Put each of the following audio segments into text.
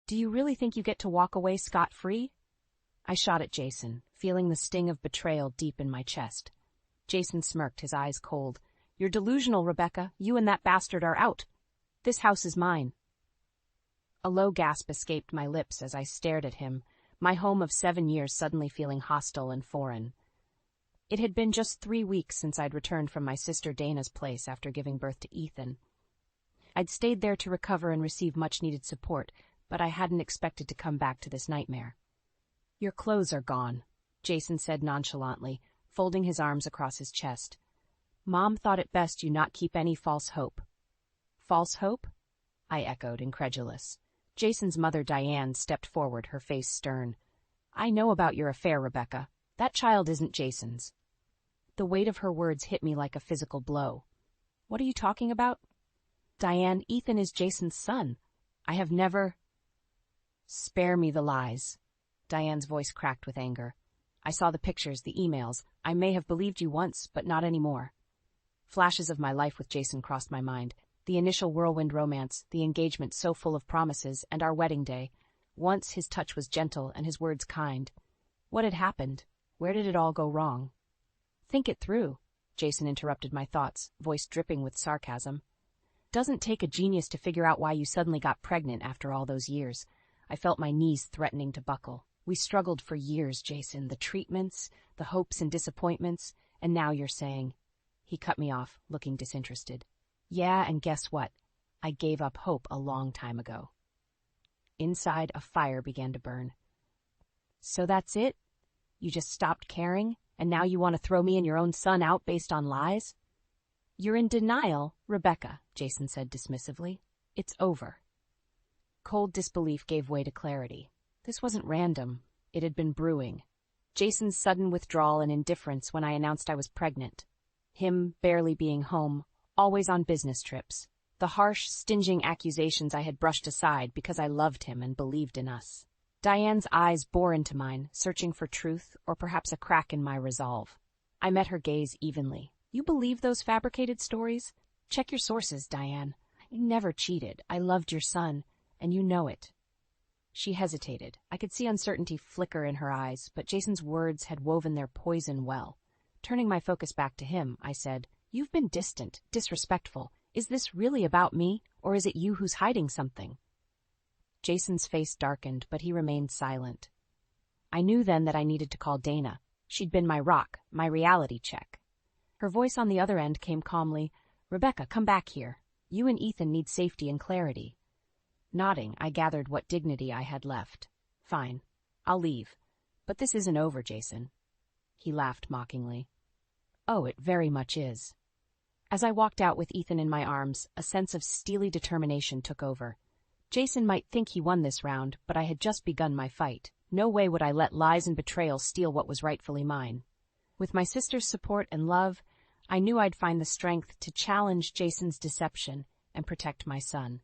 Do you really think you get to walk away scot-free? I shot at Jason, feeling the sting of betrayal deep in my chest. Jason smirked, his eyes cold. You're delusional, Rebecca. You and that bastard are out. This house is mine. A low gasp escaped my lips as I stared at him, my home of 7 years suddenly feeling hostile and foreign. It had been just 3 weeks since I'd returned from my sister Dana's place after giving birth to Ethan. I'd stayed there to recover and receive much-needed support, but I hadn't expected to come back to this nightmare. Your clothes are gone, Jason said nonchalantly, folding his arms across his chest. Mom thought it best you not keep any false hope. False hope? I echoed, incredulous. Jason's mother, Diane, stepped forward, her face stern. I know about your affair, Rebecca. That child isn't Jason's. The weight of her words hit me like a physical blow. What are you talking about? Diane, Ethan is Jason's son. I have never... Spare me the lies. Diane's voice cracked with anger. I saw the pictures, the emails. I may have believed you once, but not anymore. Flashes of my life with Jason crossed my mind. The initial whirlwind romance, the engagement so full of promises, and our wedding day. Once his touch was gentle and his words kind. What had happened? Where did it all go wrong? Think it through, Jason interrupted my thoughts, voice dripping with sarcasm. Doesn't take a genius to figure out why you suddenly got pregnant after all those years. I felt my knees threatening to buckle. We struggled for years, Jason, the treatments, the hopes and disappointments, and now you're saying... He cut me off, looking disinterested. Yeah, and guess what? I gave up hope a long time ago. Inside, a fire began to burn. So that's it? You just stopped caring, and now you want to throw me and your own son out based on lies? You're in denial, Rebecca, Jason said dismissively. It's over. Cold disbelief gave way to clarity. This wasn't random. It had been brewing. Jason's sudden withdrawal and indifference when I announced I was pregnant. Him barely being home, always on business trips. The harsh, stinging accusations I had brushed aside because I loved him and believed in us. Diane's eyes bore into mine, searching for truth or perhaps a crack in my resolve. I met her gaze evenly. You believe those fabricated stories? Check your sources, Diane. I never cheated. I loved your son, and you know it. She hesitated. I could see uncertainty flicker in her eyes, but Jason's words had woven their poison well. Turning my focus back to him, I said, You've been distant, disrespectful. Is this really about me, or is it you who's hiding something? Jason's face darkened, but he remained silent. I knew then that I needed to call Dana. She'd been my rock, my reality check. Her voice on the other end came calmly, Rebecca, come back here. You and Ethan need safety and clarity. Nodding, I gathered what dignity I had left. Fine, I'll leave. But this isn't over, Jason. He laughed mockingly. Oh, it very much is. As I walked out with Ethan in my arms, a sense of steely determination took over. Jason might think he won this round, but I had just begun my fight. No way would I let lies and betrayal steal what was rightfully mine. With my sister's support and love, I knew I'd find the strength to challenge Jason's deception and protect my son.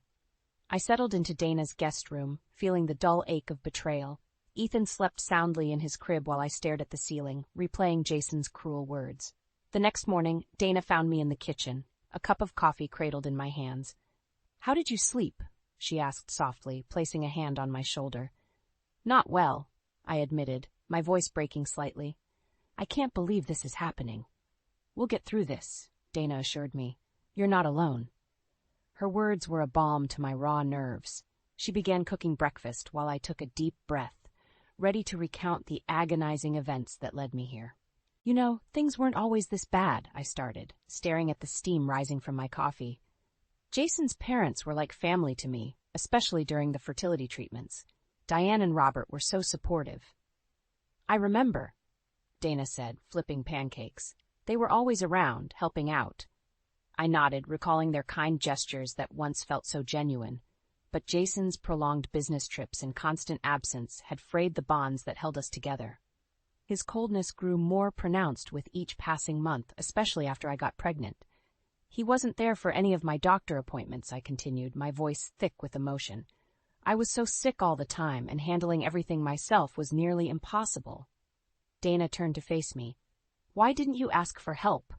I settled into Dana's guest room, feeling the dull ache of betrayal. Ethan slept soundly in his crib while I stared at the ceiling, replaying Jason's cruel words. The next morning, Dana found me in the kitchen, a cup of coffee cradled in my hands. How did you sleep? She asked softly, placing a hand on my shoulder. Not well, I admitted, my voice breaking slightly. I can't believe this is happening. We'll get through this, Dana assured me. You're not alone. Her words were a balm to my raw nerves. She began cooking breakfast while I took a deep breath, ready to recount the agonizing events that led me here. You know, things weren't always this bad, I started, staring at the steam rising from my coffee. Jason's parents were like family to me, especially during the fertility treatments. Diane and Robert were so supportive. I remember, Dana said, flipping pancakes. They were always around, helping out. I nodded, recalling their kind gestures that once felt so genuine. But Jason's prolonged business trips and constant absence had frayed the bonds that held us together. His coldness grew more pronounced with each passing month, especially after I got pregnant. He wasn't there for any of my doctor appointments, I continued, my voice thick with emotion. I was so sick all the time, and handling everything myself was nearly impossible. Dana turned to face me. Why didn't you ask for help?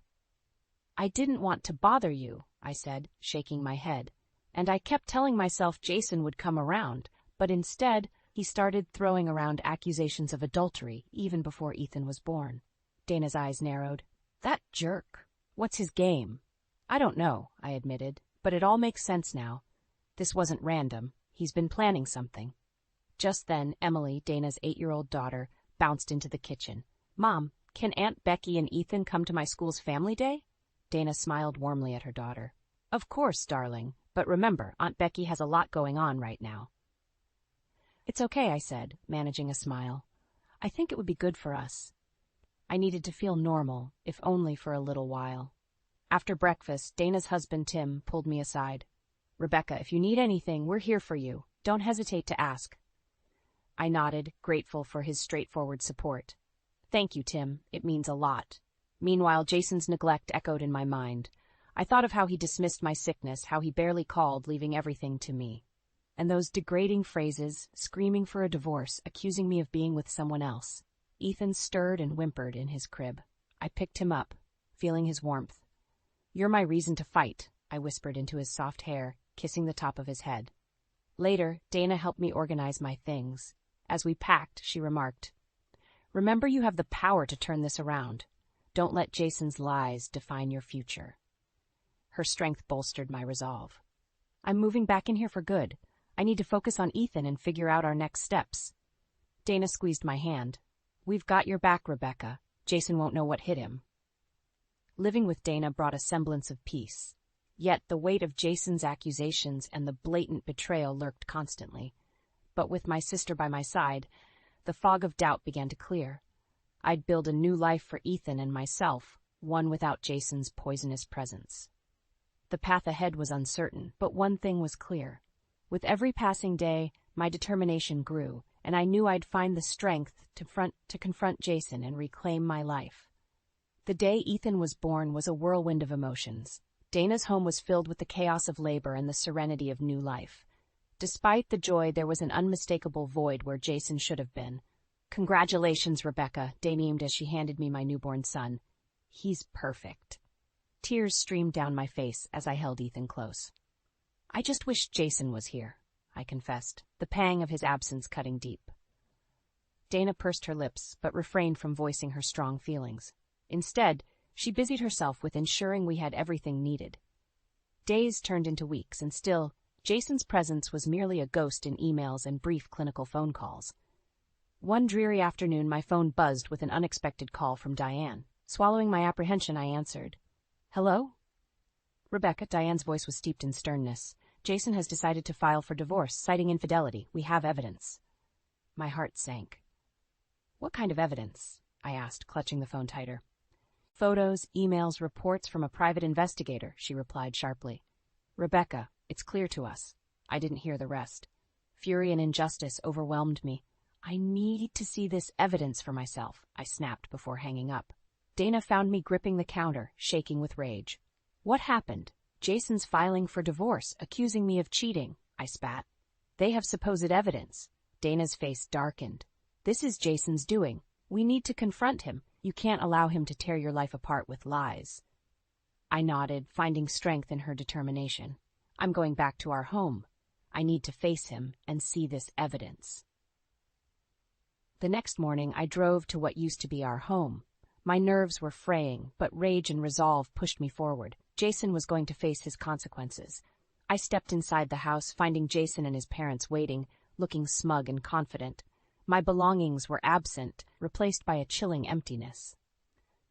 I didn't want to bother you, I said, shaking my head. And I kept telling myself Jason would come around, but instead, he started throwing around accusations of adultery even before Ethan was born. Dana's eyes narrowed. That jerk. What's his game? I don't know, I admitted, but it all makes sense now. This wasn't random. He's been planning something. Just then, Emily, Dana's 8-year-old daughter, bounced into the kitchen. Mom, can Aunt Becky and Ethan come to my school's family day? Dana smiled warmly at her daughter. Of course, darling, but remember, Aunt Becky has a lot going on right now. It's okay, I said, managing a smile. I think it would be good for us. I needed to feel normal, if only for a little while. After breakfast, Dana's husband, Tim, pulled me aside. Rebecca, if you need anything, we're here for you. Don't hesitate to ask. I nodded, grateful for his straightforward support. Thank you, Tim. It means a lot. Meanwhile, Jason's neglect echoed in my mind. I thought of how he dismissed my sickness, how he barely called, leaving everything to me. And those degrading phrases, screaming for a divorce, accusing me of being with someone else. Ethan stirred and whimpered in his crib. I picked him up, feeling his warmth. You're my reason to fight, I whispered into his soft hair, kissing the top of his head. Later, Dana helped me organize my things. As we packed, she remarked, Remember, you have the power to turn this around. Don't let Jason's lies define your future. Her strength bolstered my resolve. I'm moving back in here for good. I need to focus on Ethan and figure out our next steps. Dana squeezed my hand. We've got your back, Rebecca. Jason won't know what hit him. Living with Dana brought a semblance of peace. Yet the weight of Jason's accusations and the blatant betrayal lurked constantly. But with my sister by my side, the fog of doubt began to clear. I'd build a new life for Ethan and myself, one without Jason's poisonous presence. The path ahead was uncertain, but one thing was clear. With every passing day, my determination grew, and I knew I'd find the strength to confront Jason and reclaim my life. The day Ethan was born was a whirlwind of emotions. Dana's home was filled with the chaos of labor and the serenity of new life. Despite the joy, there was an unmistakable void where Jason should have been. Congratulations, Rebecca, Dana beamed as she handed me my newborn son. He's perfect. Tears streamed down my face as I held Ethan close. I just wished Jason was here, I confessed, the pang of his absence cutting deep. Dana pursed her lips, but refrained from voicing her strong feelings. Instead, she busied herself with ensuring we had everything needed. Days turned into weeks, and still, Jason's presence was merely a ghost in emails and brief clinical phone calls. One dreary afternoon, my phone buzzed with an unexpected call from Diane. Swallowing my apprehension, I answered. Hello? Rebecca, Diane's voice was steeped in sternness. Jason has decided to file for divorce, citing infidelity. We have evidence. My heart sank. What kind of evidence? I asked, clutching the phone tighter. Photos, emails, reports from a private investigator, she replied sharply. Rebecca, it's clear to us. I didn't hear the rest. Fury and injustice overwhelmed me. I need to see this evidence for myself, I snapped before hanging up. Dana found me gripping the counter, shaking with rage. What happened? Jason's filing for divorce, accusing me of cheating, I spat. They have supposed evidence. Dana's face darkened. This is Jason's doing. We need to confront him. You can't allow him to tear your life apart with lies. I nodded, finding strength in her determination. I'm going back to our home. I need to face him and see this evidence. The next morning, I drove to what used to be our home. My nerves were fraying, but rage and resolve pushed me forward. Jason was going to face his consequences. I stepped inside the house, finding Jason and his parents waiting, looking smug and confident. My belongings were absent, replaced by a chilling emptiness.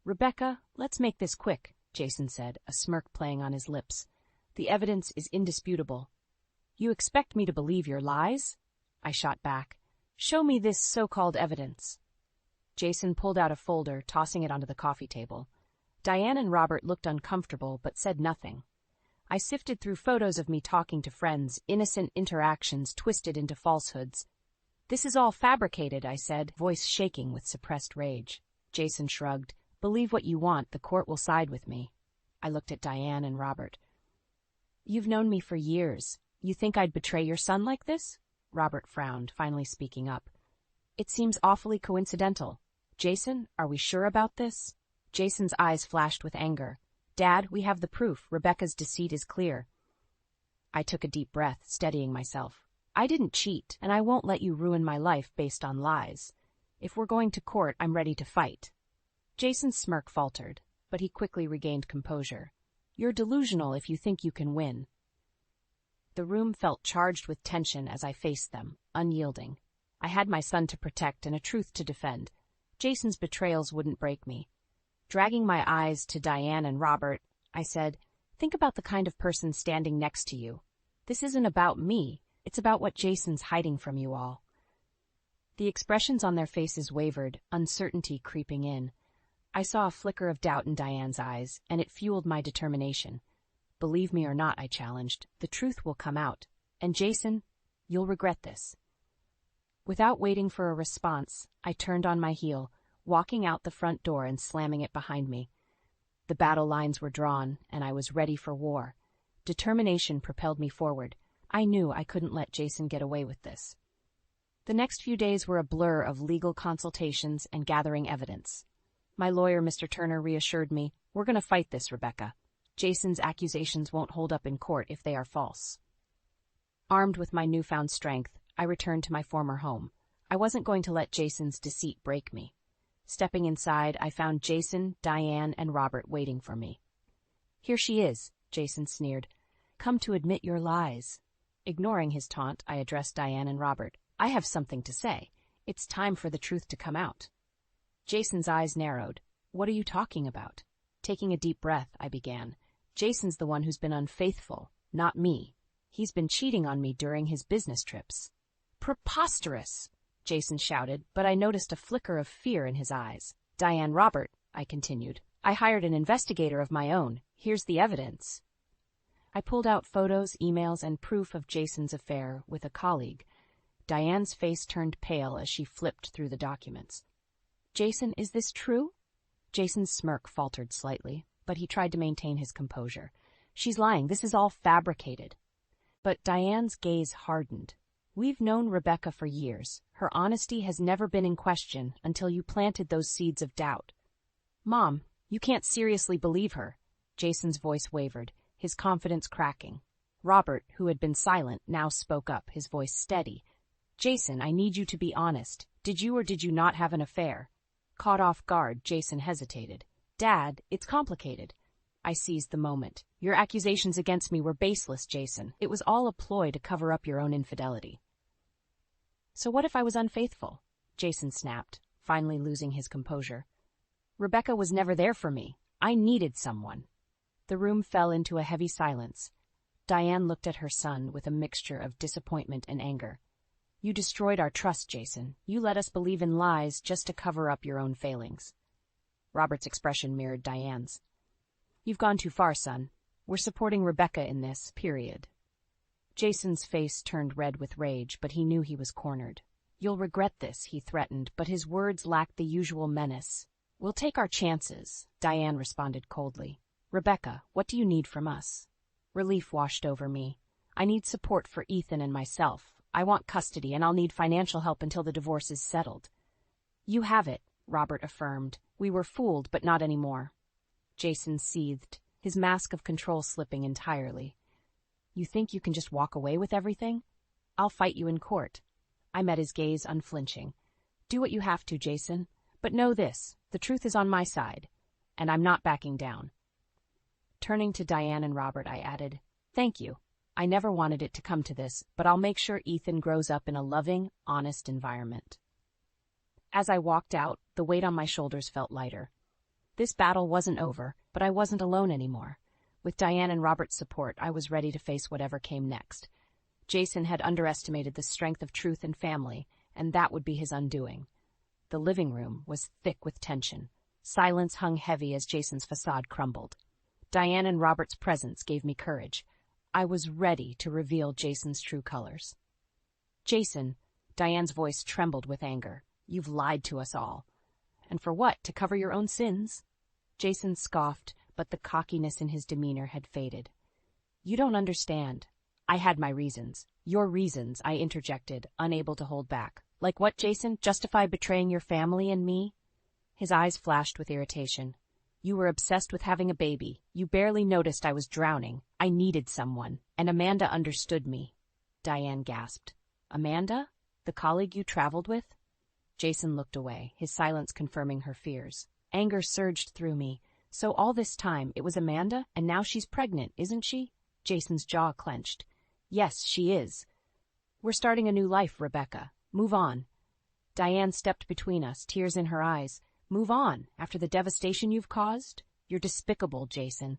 Rebecca, let's make this quick, Jason said, a smirk playing on his lips. The evidence is indisputable. You expect me to believe your lies? I shot back. Show me this so-called evidence. Jason pulled out a folder, tossing it onto the coffee table. Diane and Robert looked uncomfortable, but said nothing. I sifted through photos of me talking to friends, innocent interactions twisted into falsehoods. This is all fabricated, I said, voice shaking with suppressed rage. Jason shrugged. Believe what you want, the court will side with me. I looked at Diane and Robert. You've known me for years. You think I'd betray your son like this? Robert frowned, finally speaking up. It seems awfully coincidental. Jason, are we sure about this? Jason's eyes flashed with anger. Dad, we have the proof. Rebecca's deceit is clear. I took a deep breath, steadying myself. I didn't cheat, and I won't let you ruin my life based on lies. If we're going to court, I'm ready to fight. Jason's smirk faltered, but he quickly regained composure. You're delusional if you think you can win. The room felt charged with tension as I faced them, unyielding. I had my son to protect and a truth to defend. Jason's betrayals wouldn't break me. Dragging my eyes to Diane and Robert, I said, think about the kind of person standing next to you. This isn't about me. It's about what Jason's hiding from you all. The expressions on their faces wavered, uncertainty creeping in. I saw a flicker of doubt in Diane's eyes, and it fueled my determination. Believe me or not, I challenged, the truth will come out. And Jason, you'll regret this. Without waiting for a response, I turned on my heel, walking out the front door and slamming it behind me. The battle lines were drawn, and I was ready for war. Determination propelled me forward. I knew I couldn't let Jason get away with this. The next few days were a blur of legal consultations and gathering evidence. My lawyer, Mr. Turner, reassured me, we're going to fight this, Rebecca. Jason's accusations won't hold up in court if they are false. Armed with my newfound strength, I returned to my former home. I wasn't going to let Jason's deceit break me. Stepping inside, I found Jason, Diane, and Robert waiting for me. Here she is, Jason sneered. Come to admit your lies. Ignoring his taunt, I addressed Diane and Robert. I have something to say. It's time for the truth to come out. Jason's eyes narrowed. What are you talking about? Taking a deep breath, I began. Jason's the one who's been unfaithful, not me. He's been cheating on me during his business trips. Preposterous, Jason shouted, but I noticed a flicker of fear in his eyes. Diane, Robert, I continued. I hired an investigator of my own. Here's the evidence. I pulled out photos, emails, and proof of Jason's affair with a colleague. Diane's face turned pale as she flipped through the documents. Jason, is this true? Jason's smirk faltered slightly, but he tried to maintain his composure. She's lying. This is all fabricated. But Diane's gaze hardened. We've known Rebecca for years. Her honesty has never been in question until you planted those seeds of doubt. Mom, you can't seriously believe her. Jason's voice wavered, his confidence cracking. Robert, who had been silent, now spoke up, his voice steady. Jason, I need you to be honest. Did you or did you not have an affair? Caught off guard, Jason hesitated. Dad, it's complicated. I seized the moment. Your accusations against me were baseless, Jason. It was all a ploy to cover up your own infidelity. So what if I was unfaithful? Jason snapped, finally losing his composure. Rebecca was never there for me. I needed someone. The room fell into a heavy silence. Diane looked at her son with a mixture of disappointment and anger. You destroyed our trust, Jason. You let us believe in lies just to cover up your own failings. Robert's expression mirrored Diane's. You've gone too far, son. We're supporting Rebecca in this, period. Jason's face turned red with rage, but he knew he was cornered. You'll regret this, he threatened, but his words lacked the usual menace. We'll take our chances, Diane responded coldly. Rebecca, what do you need from us? Relief washed over me. I need support for Ethan and myself. I want custody, and I'll need financial help until the divorce is settled. You have it, Robert affirmed. We were fooled, but not anymore. Jason seethed, his mask of control slipping entirely. You think you can just walk away with everything? I'll fight you in court. I met his gaze unflinching. Do what you have to, Jason. But know this, the truth is on my side, and I'm not backing down. Turning to Diane and Robert, I added, Thank you. I never wanted it to come to this, but I'll make sure Ethan grows up in a loving, honest environment. As I walked out, the weight on my shoulders felt lighter. This battle wasn't over, but I wasn't alone anymore. With Diane and Robert's support, I was ready to face whatever came next. Jason had underestimated the strength of truth and family, and that would be his undoing. The living room was thick with tension. Silence hung heavy as Jason's facade crumbled. Diane and Robert's presence gave me courage. I was ready to reveal Jason's true colors. Jason, Diane's voice trembled with anger. You've lied to us all. And for what? To cover your own sins? Jason scoffed, but the cockiness in his demeanor had faded. You don't understand. I had my reasons. Your reasons, I interjected, unable to hold back. Like what, Jason? Justify betraying your family and me? His eyes flashed with irritation. You were obsessed with having a baby. You barely noticed I was drowning. I needed someone, and Amanda understood me. Diane gasped. Amanda? The colleague you traveled with? Jason looked away, his silence confirming her fears. Anger surged through me. So all this time, it was Amanda, and now she's pregnant, isn't she? Jason's jaw clenched. Yes, she is. We're starting a new life, Rebecca. Move on. Diane stepped between us, tears in her eyes. Move on, after the devastation you've caused? You're despicable, Jason.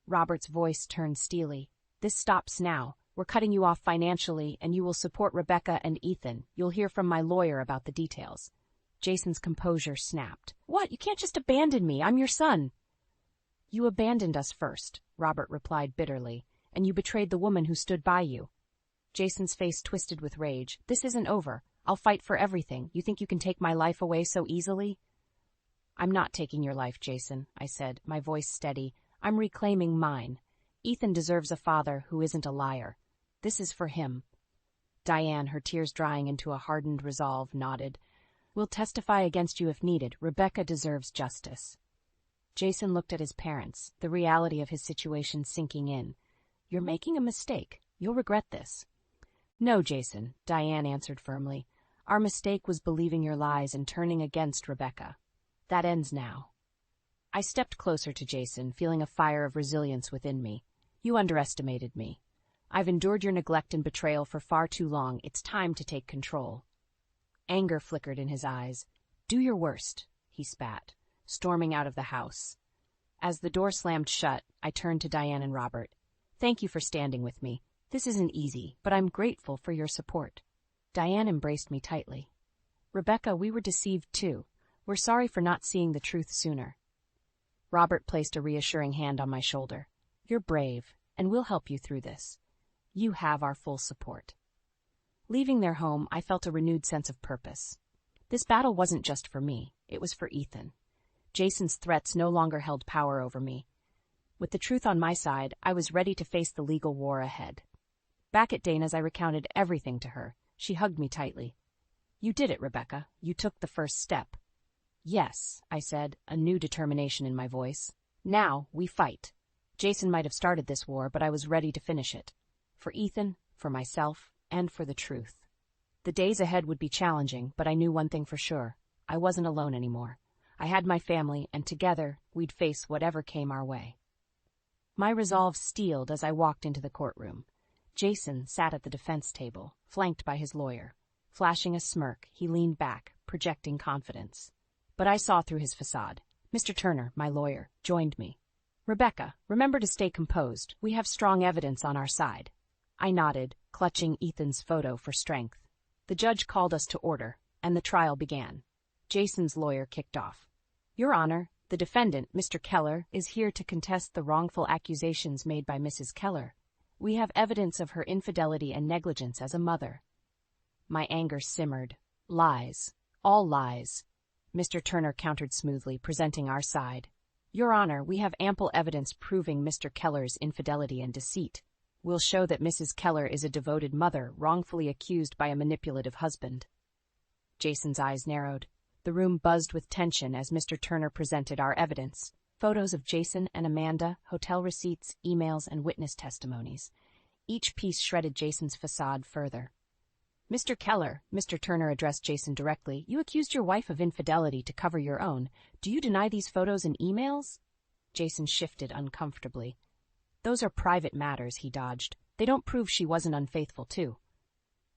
Robert's voice turned steely. This stops now. We're cutting you off financially, and you will support Rebecca and Ethan. You'll hear from my lawyer about the details. Jason's composure snapped. What? You can't just abandon me. I'm your son. You abandoned us first, Robert replied bitterly, and you betrayed the woman who stood by you. Jason's face twisted with rage. This isn't over. I'll fight for everything. You think you can take my life away so easily? I'm not taking your life, Jason, I said, my voice steady. I'm reclaiming mine. Ethan deserves a father who isn't a liar. This is for him. Diane, her tears drying into a hardened resolve, nodded. We'll testify against you if needed. Rebecca deserves justice. Jason looked at his parents, the reality of his situation sinking in. You're making a mistake. You'll regret this. No, Jason, Diane answered firmly. Our mistake was believing your lies and turning against Rebecca. That ends now. I stepped closer to Jason, feeling a fire of resilience within me. You underestimated me. I've endured your neglect and betrayal for far too long. It's time to take control. Anger flickered in his eyes. Do your worst, he spat, storming out of the house. As the door slammed shut, I turned to Diane and Robert. Thank you for standing with me. This isn't easy, but I'm grateful for your support. Diane embraced me tightly. Rebecca, we were deceived too. We're sorry for not seeing the truth sooner. Robert placed a reassuring hand on my shoulder. You're brave, and we'll help you through this. You have our full support. Leaving their home, I felt a renewed sense of purpose. This battle wasn't just for me, it was for Ethan. Jason's threats no longer held power over me. With the truth on my side, I was ready to face the legal war ahead. Back at Dana's, I recounted everything to her. She hugged me tightly. You did it, Rebecca. You took the first step. Yes, I said, a new determination in my voice. Now, we fight. Jason might have started this war, but I was ready to finish it. For Ethan, for myself, and for the truth. The days ahead would be challenging, but I knew one thing for sure. I wasn't alone anymore. I had my family, and together, we'd face whatever came our way. My resolve steeled as I walked into the courtroom. Jason sat at the defense table, flanked by his lawyer. Flashing a smirk, he leaned back, projecting confidence. But I saw through his facade. Mr. Turner, my lawyer, joined me. Rebecca, remember to stay composed. We have strong evidence on our side. I nodded, clutching Ethan's photo for strength. The judge called us to order, and the trial began. Jason's lawyer kicked off. Your Honor, the defendant, Mr. Keller, is here to contest the wrongful accusations made by Mrs. Keller. We have evidence of her infidelity and negligence as a mother. My anger simmered. Lies. All lies. Mr. Turner countered smoothly, presenting our side. Your Honor, we have ample evidence proving Mr. Keller's infidelity and deceit. We'll show that Mrs. Keller is a devoted mother, wrongfully accused by a manipulative husband. Jason's eyes narrowed. The room buzzed with tension as Mr. Turner presented our evidence. Photos of Jason and Amanda, hotel receipts, emails, and witness testimonies. Each piece shredded Jason's facade further. Mr. Keller, Mr. Turner addressed Jason directly, you accused your wife of infidelity to cover your own. Do you deny these photos and emails? Jason shifted uncomfortably. Those are private matters, he dodged. They don't prove she wasn't unfaithful, too.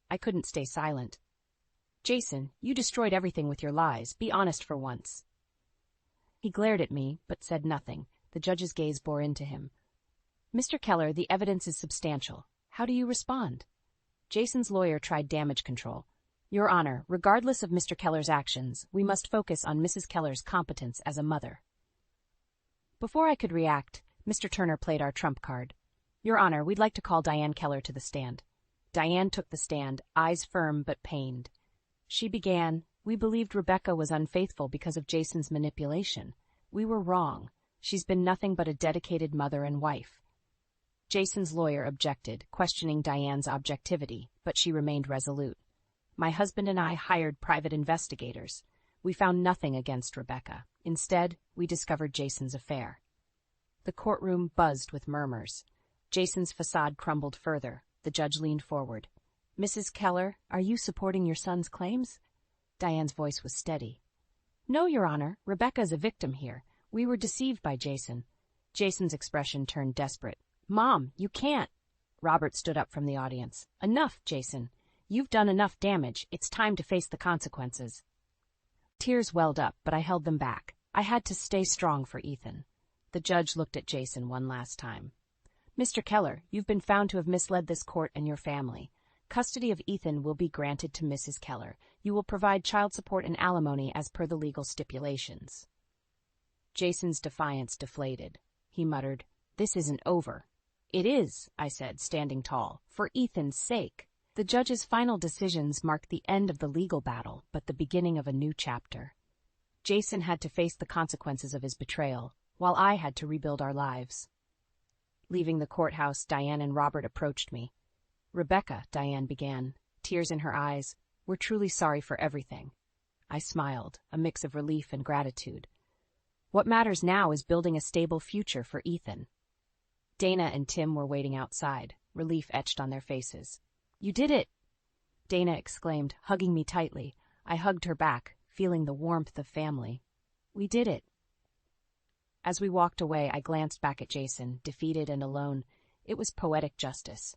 I couldn't stay silent. Jason, you destroyed everything with your lies. Be honest for once. He glared at me, but said nothing. The judge's gaze bore into him. Mr. Keller, the evidence is substantial. How do you respond? Jason's lawyer tried damage control. Your Honor, regardless of Mr. Keller's actions, we must focus on Mrs. Keller's competence as a mother. Before I could react, Mr. Turner played our trump card. Your Honor, we'd like to call Diane Keller to the stand. Diane took the stand, eyes firm but pained. She began, we believed Rebecca was unfaithful because of Jason's manipulation. We were wrong. She's been nothing but a dedicated mother and wife. Jason's lawyer objected, questioning Diane's objectivity, but she remained resolute. My husband and I hired private investigators. We found nothing against Rebecca. Instead, we discovered Jason's affair. The courtroom buzzed with murmurs. Jason's facade crumbled further. The judge leaned forward. Mrs. Keller, are you supporting your son's claims? Diane's voice was steady. No, Your Honor. Rebecca is a victim here. We were deceived by Jason. Jason's expression turned desperate. Mom, you can't. Robert stood up from the audience. Enough, Jason. You've done enough damage. It's time to face the consequences. Tears welled up, but I held them back. I had to stay strong for Ethan. The judge looked at Jason one last time. Mr. Keller, you've been found to have misled this court and your family. Custody of Ethan will be granted to Mrs. Keller. You will provide child support and alimony as per the legal stipulations. Jason's defiance deflated. He muttered, This isn't over. It is, I said, standing tall, for Ethan's sake. The judge's final decisions marked the end of the legal battle, but the beginning of a new chapter. Jason had to face the consequences of his betrayal, while I had to rebuild our lives. Leaving the courthouse, Diane and Robert approached me. Rebecca, Diane began, tears in her eyes, we're truly sorry for everything. I smiled, a mix of relief and gratitude. What matters now is building a stable future for Ethan. Dana and Tim were waiting outside, relief etched on their faces. You did it! Dana exclaimed, hugging me tightly. I hugged her back, feeling the warmth of family. We did it. As we walked away, I glanced back at Jason, defeated and alone. It was poetic justice.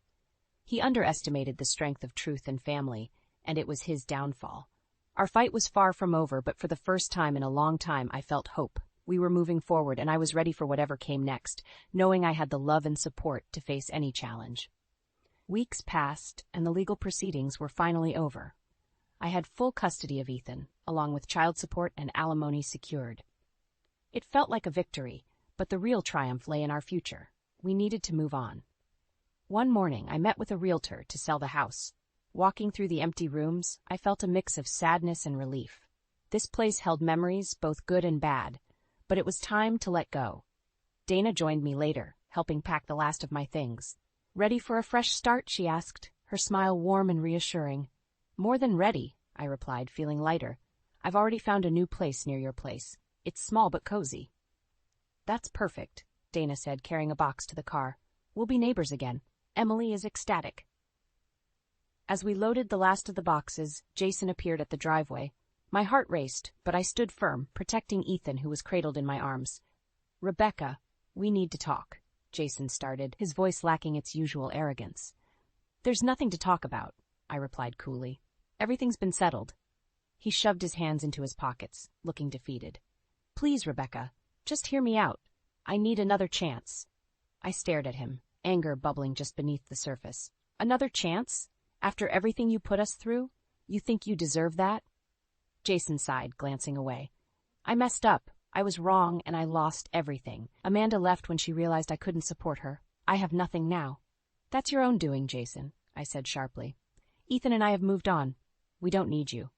He underestimated the strength of truth and family, and it was his downfall. Our fight was far from over, but for the first time in a long time I felt hope. We were moving forward, and I was ready for whatever came next, knowing I had the love and support to face any challenge. Weeks passed, and the legal proceedings were finally over. I had full custody of Ethan, along with child support and alimony secured. It felt like a victory, but the real triumph lay in our future. We needed to move on. One morning, I met with a realtor to sell the house. Walking through the empty rooms, I felt a mix of sadness and relief. This place held memories, both good and bad, but it was time to let go. Dana joined me later, helping pack the last of my things. Ready for a fresh start? She asked, her smile warm and reassuring. More than ready, I replied, feeling lighter. I've already found a new place near your place. It's small but cozy. That's perfect, Dana said, carrying a box to the car. We'll be neighbors again. Emily is ecstatic. As we loaded the last of the boxes, Jason appeared at the driveway. My heart raced, but I stood firm, protecting Ethan, who was cradled in my arms. Rebecca, we need to talk, Jason started, his voice lacking its usual arrogance. There's nothing to talk about, I replied coolly. Everything's been settled. He shoved his hands into his pockets, looking defeated. Please, Rebecca, just hear me out. I need another chance. I stared at him, anger bubbling just beneath the surface. Another chance? After everything you put us through? You think you deserve that? Jason sighed, glancing away. I messed up. I was wrong, and I lost everything. Amanda left when she realized I couldn't support her. I have nothing now. That's your own doing, Jason, I said sharply. Ethan and I have moved on. We don't need you.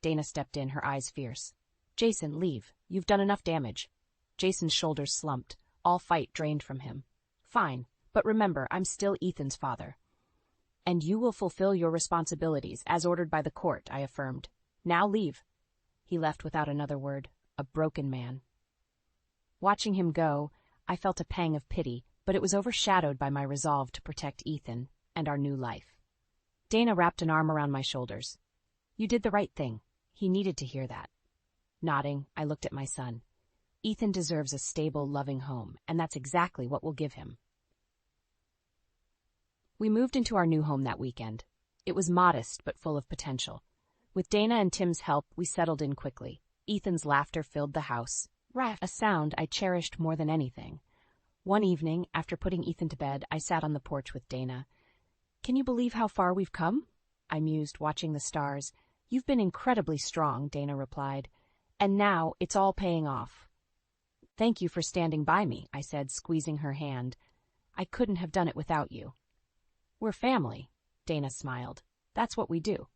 Dana stepped in, her eyes fierce. Jason, leave. You've done enough damage. Jason's shoulders slumped. All fight drained from him. Fine, but remember, I'm still Ethan's father. And you will fulfill your responsibilities, as ordered by the court, I affirmed. Now leave. He left without another word, a broken man. Watching him go, I felt a pang of pity, but it was overshadowed by my resolve to protect Ethan and our new life. Dana wrapped an arm around my shoulders. You did the right thing. He needed to hear that. Nodding, I looked at my son. Ethan deserves a stable, loving home, and that's exactly what we'll give him. We moved into our new home that weekend. It was modest, but full of potential. With Dana and Tim's help, we settled in quickly. Ethan's laughter filled the house, a sound I cherished more than anything. One evening, after putting Ethan to bed, I sat on the porch with Dana. Can you believe how far we've come? I mused, watching the stars. You've been incredibly strong, Dana replied. And now it's all paying off. Thank you for standing by me, I said, squeezing her hand. I couldn't have done it without you. We're family, Dana smiled. That's what we do.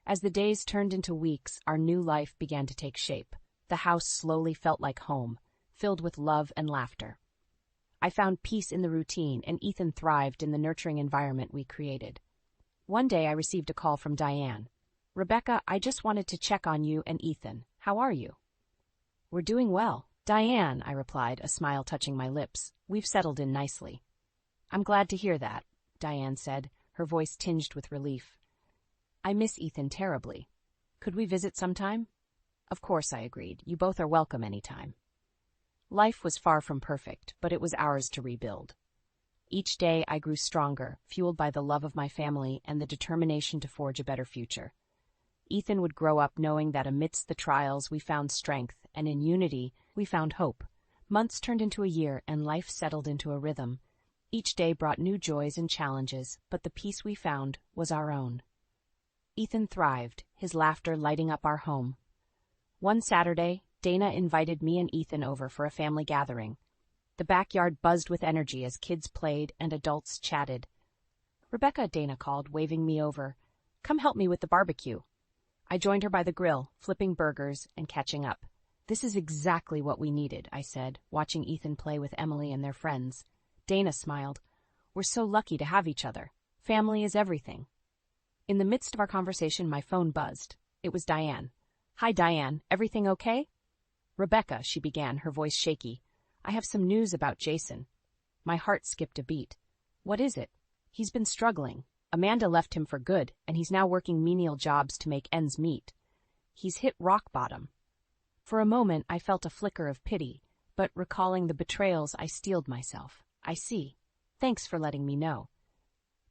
As the days turned into weeks, our new life began to take shape. The house slowly felt like home, filled with love and laughter. I found peace in the routine, and Ethan thrived in the nurturing environment we created. One day I received a call from Diane. Rebecca, I just wanted to check on you and Ethan. How are you? We're doing well. Diane, I replied, a smile touching my lips. We've settled in nicely. I'm glad to hear that, Diane said, her voice tinged with relief. I miss Ethan terribly. Could we visit sometime? Of course, I agreed. You both are welcome anytime. Life was far from perfect, but it was ours to rebuild. Each day I grew stronger, fueled by the love of my family and the determination to forge a better future. Ethan would grow up knowing that amidst the trials we found strength, and in unity we found hope. Months turned into a year, and life settled into a rhythm. Each day brought new joys and challenges, but the peace we found was our own. Ethan thrived, his laughter lighting up our home. One Saturday, Dana invited me and Ethan over for a family gathering. The backyard buzzed with energy as kids played and adults chatted. "Rebecca," Dana called, waving me over. "Come help me with the barbecue." I joined her by the grill, flipping burgers and catching up. "This is exactly what we needed," I said, watching Ethan play with Emily and their friends. Dana smiled. "We're so lucky to have each other. Family is everything." In the midst of our conversation, my phone buzzed. It was Diane. "Hi, Diane. Everything okay?" "Rebecca," she began, her voice shaky. "I have some news about Jason." My heart skipped a beat. "What is it?" "He's been struggling. Amanda left him for good, and he's now working menial jobs to make ends meet. He's hit rock bottom." For a moment, I felt a flicker of pity, but recalling the betrayals, I steeled myself. "I see. Thanks for letting me know."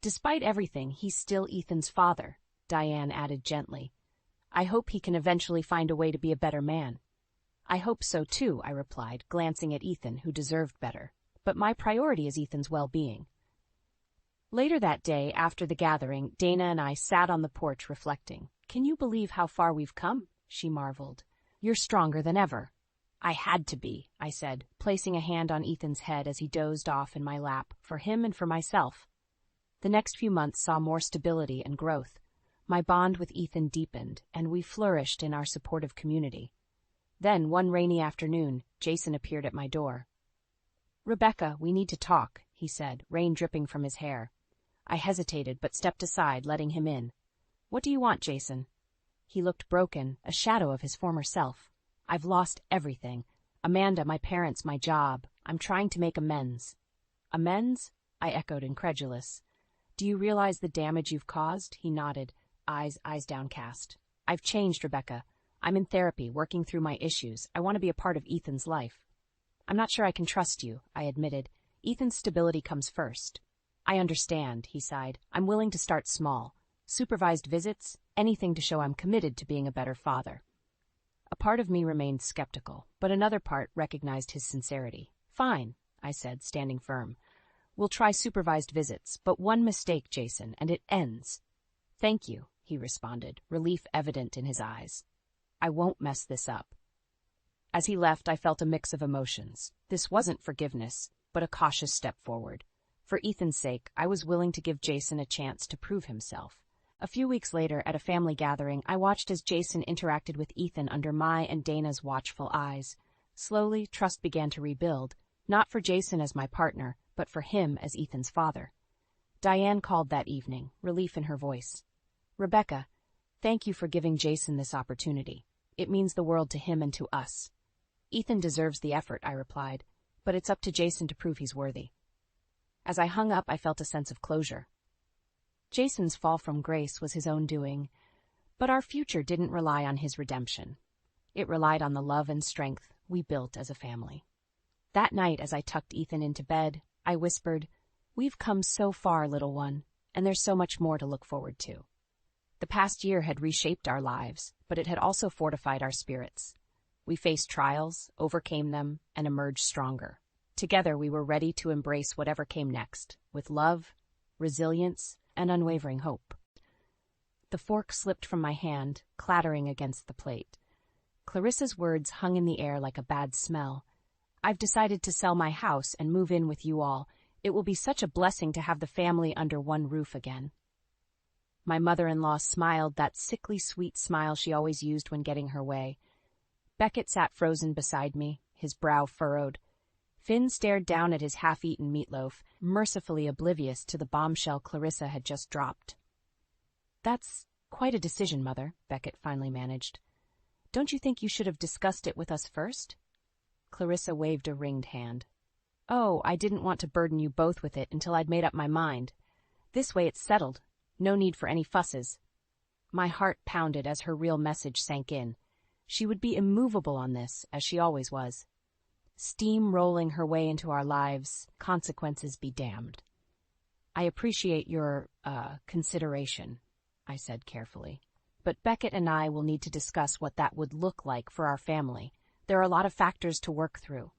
"Despite everything, he's still Ethan's father," Diane added gently. "I hope he can eventually find a way to be a better man." "I hope so too," I replied, glancing at Ethan, who deserved better. "But my priority is Ethan's well-being." Later that day, after the gathering, Dana and I sat on the porch reflecting. "Can you believe how far we've come?" she marveled. "You're stronger than ever." "I had to be," I said, placing a hand on Ethan's head as he dozed off in my lap, for him and for myself. The next few months saw more stability and growth. My bond with Ethan deepened, and we flourished in our supportive community. Then, one rainy afternoon, Jason appeared at my door. "Rebecca, we need to talk," he said, rain dripping from his hair. I hesitated, but stepped aside, letting him in. "What do you want, Jason?" He looked broken, a shadow of his former self. "I've lost everything. Amanda, my parents, my job. I'm trying to make amends." "Amends?" I echoed, incredulous. "Do you realize the damage you've caused?" He nodded, eyes downcast. "I've changed, Rebecca. I'm in therapy, working through my issues. I want to be a part of Ethan's life." "I'm not sure I can trust you," I admitted. "Ethan's stability comes first." "I understand," he sighed. "I'm willing to start small. Supervised visits, anything to show I'm committed to being a better father." A part of me remained skeptical, but another part recognized his sincerity. "Fine," I said, standing firm. "We'll try supervised visits, but one mistake, Jason, and it ends." "Thank you," he responded, relief evident in his eyes. "I won't mess this up." As he left, I felt a mix of emotions. This wasn't forgiveness, but a cautious step forward. For Ethan's sake, I was willing to give Jason a chance to prove himself. A few weeks later, at a family gathering, I watched as Jason interacted with Ethan under my and Dana's watchful eyes. Slowly, trust began to rebuild, not for Jason as my partner, but for him as Ethan's father. Diane called that evening, relief in her voice. "Rebecca, thank you for giving Jason this opportunity. It means the world to him and to us." "Ethan deserves the effort," I replied, "but it's up to Jason to prove he's worthy." As I hung up, I felt a sense of closure. Jason's fall from grace was his own doing, but our future didn't rely on his redemption. It relied on the love and strength we built as a family. That night, as I tucked Ethan into bed, I whispered, "We've come so far, little one, and there's so much more to look forward to." The past year had reshaped our lives, but it had also fortified our spirits. We faced trials, overcame them, and emerged stronger. Together, we were ready to embrace whatever came next, with love, resilience, and unwavering hope. The fork slipped from my hand, clattering against the plate. Clarissa's words hung in the air like a bad smell. "I've decided to sell my house and move in with you all. It will be such a blessing to have the family under one roof again." My mother-in-law smiled, that sickly sweet smile she always used when getting her way. Beckett sat frozen beside me, his brow furrowed. Finn stared down at his half-eaten meatloaf, mercifully oblivious to the bombshell Clarissa had just dropped. "That's quite a decision, Mother," Beckett finally managed. "Don't you think you should have discussed it with us first?" Clarissa waved a ringed hand. "Oh, I didn't want to burden you both with it until I'd made up my mind. This way it's settled. No need for any fusses. My heart pounded as her real message sank in. She would be immovable on this, as she always was. Steam rolling her way into our lives, consequences be damned. I appreciate your, consideration, I said carefully. But Beckett and I will need to discuss what that would look like for our family. There are a lot of factors to work through.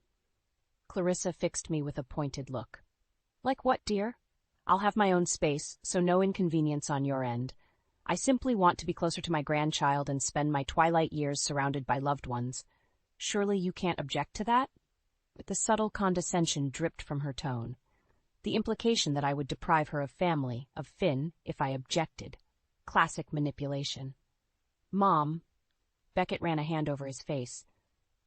Clarissa fixed me with a pointed look. Like what, dear? I'll have my own space, so no inconvenience on your end. I simply want to be closer to my grandchild and spend my twilight years surrounded by loved ones. Surely you can't object to that? The subtle condescension dripped from her tone. The implication that I would deprive her of family, of Finn, if I objected. Classic manipulation. Mom, Beckett ran a hand over his face.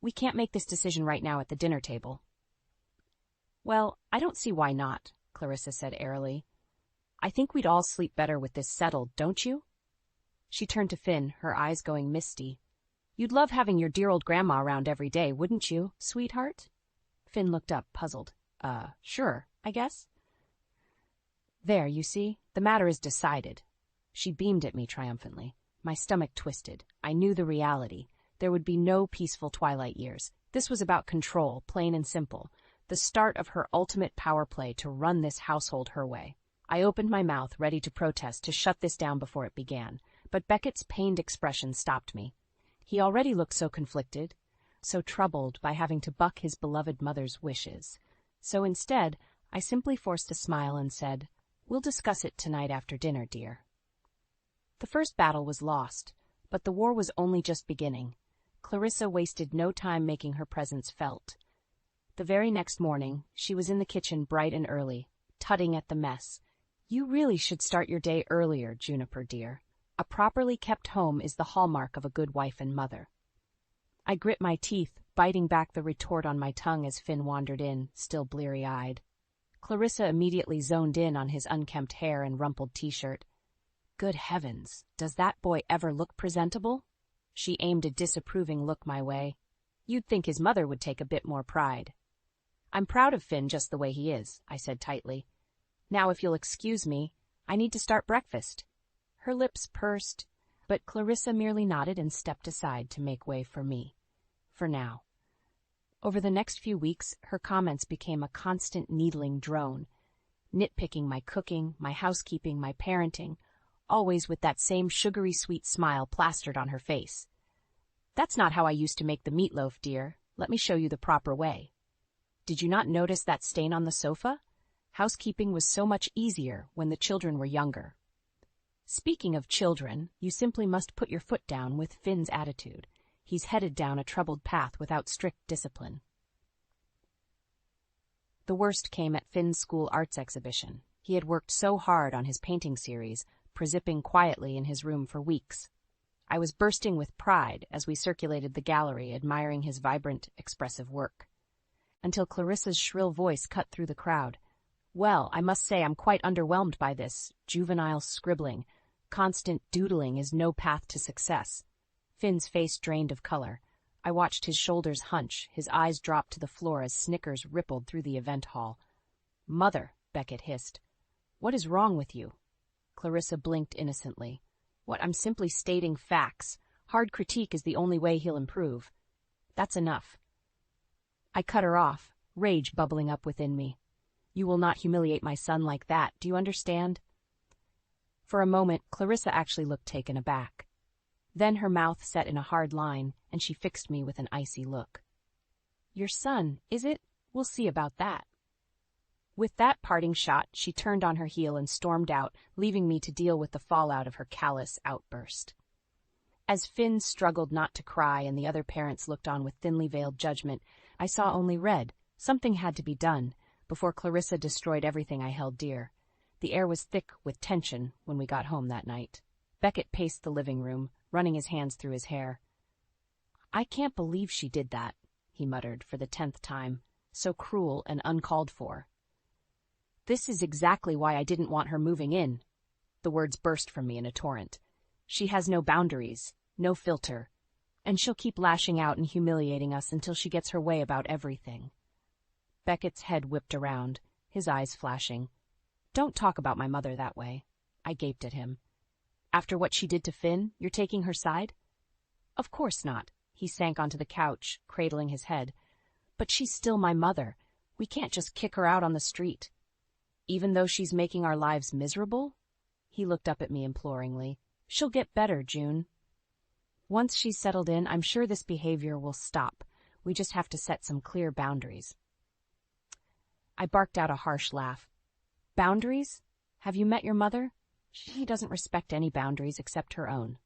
We can't make this decision right now at the dinner table. Well, I don't see why not, Clarissa said airily. I think we'd all sleep better with this settled, don't you? She turned to Finn, her eyes going misty. You'd love having your dear old grandma around every day, wouldn't you, sweetheart? Finn looked up, puzzled. Sure, I guess. There, you see, the matter is decided. She beamed at me triumphantly. My stomach twisted. I knew the reality. There would be no peaceful twilight years. This was about control, plain and simple. The start of her ultimate power play to run this household her way. I opened my mouth, ready to protest, to shut this down before it began. But Beckett's pained expression stopped me. He already looked so conflicted, so troubled by having to buck his beloved mother's wishes. So instead, I simply forced a smile and said, We'll discuss it tonight after dinner, dear. The first battle was lost, but the war was only just beginning. Clarissa wasted no time making her presence felt. The very next morning, she was in the kitchen bright and early, tutting at the mess. You really should start your day earlier, Juniper dear. A properly kept home is the hallmark of a good wife and mother. I grit my teeth, biting back the retort on my tongue as Finn wandered in, still bleary-eyed. Clarissa immediately zoned in on his unkempt hair and rumpled t-shirt. Good heavens, does that boy ever look presentable? She aimed a disapproving look my way. You'd think his mother would take a bit more pride. I'm proud of Finn just the way he is, I said tightly. Now, if you'll excuse me, I need to start breakfast. Her lips pursed, but Clarissa merely nodded and stepped aside to make way for me. For now. Over the next few weeks, her comments became a constant needling drone, nitpicking my cooking, my housekeeping, my parenting, always with that same sugary sweet smile plastered on her face. That's not how I used to make the meatloaf, dear. Let me show you the proper way. Did you not notice that stain on the sofa? Housekeeping was so much easier when the children were younger. Speaking of children, you simply must put your foot down with Finn's attitude. He's headed down a troubled path without strict discipline. The worst came at Finn's school arts exhibition. He had worked so hard on his painting series, prezipping quietly in his room for weeks. I was bursting with pride as we circulated the gallery, admiring his vibrant, expressive work. Until Clarissa's shrill voice cut through the crowd. Well, I must say I'm quite underwhelmed by this juvenile scribbling. Constant doodling is no path to success. Finn's face drained of color. I watched his shoulders hunch, his eyes drop to the floor as snickers rippled through the event hall. Mother, Beckett hissed. What is wrong with you? Clarissa blinked innocently. What, I'm simply stating facts. Hard critique is the only way he'll improve. That's enough. I cut her off, rage bubbling up within me. You will not humiliate my son like that, do you understand? For a moment, Clarissa actually looked taken aback. Then her mouth set in a hard line, and she fixed me with an icy look. Your son, is it? We'll see about that. With that parting shot, she turned on her heel and stormed out, leaving me to deal with the fallout of her callous outburst. As Finn struggled not to cry and the other parents looked on with thinly veiled judgment, I saw only red. Something had to be done, before Clarissa destroyed everything I held dear. The air was thick with tension when we got home that night. Beckett paced the living room, running his hands through his hair. I can't believe she did that, he muttered for the 10th time. So cruel and uncalled for. This is exactly why I didn't want her moving in. The words burst from me in a torrent. She has no boundaries, no filter, and she'll keep lashing out and humiliating us until she gets her way about everything. Beckett's head whipped around, his eyes flashing. Don't talk about my mother that way. I gaped at him. After what she did to Finn, you're taking her side? Of course not. He sank onto the couch, cradling his head. But she's still my mother. We can't just kick her out on the street. Even though she's making our lives miserable? He looked up at me imploringly. She'll get better, June. Once she's settled in, I'm sure this behavior will stop. We just have to set some clear boundaries. I barked out a harsh laugh. Boundaries? Have you met your mother? She doesn't respect any boundaries except her own.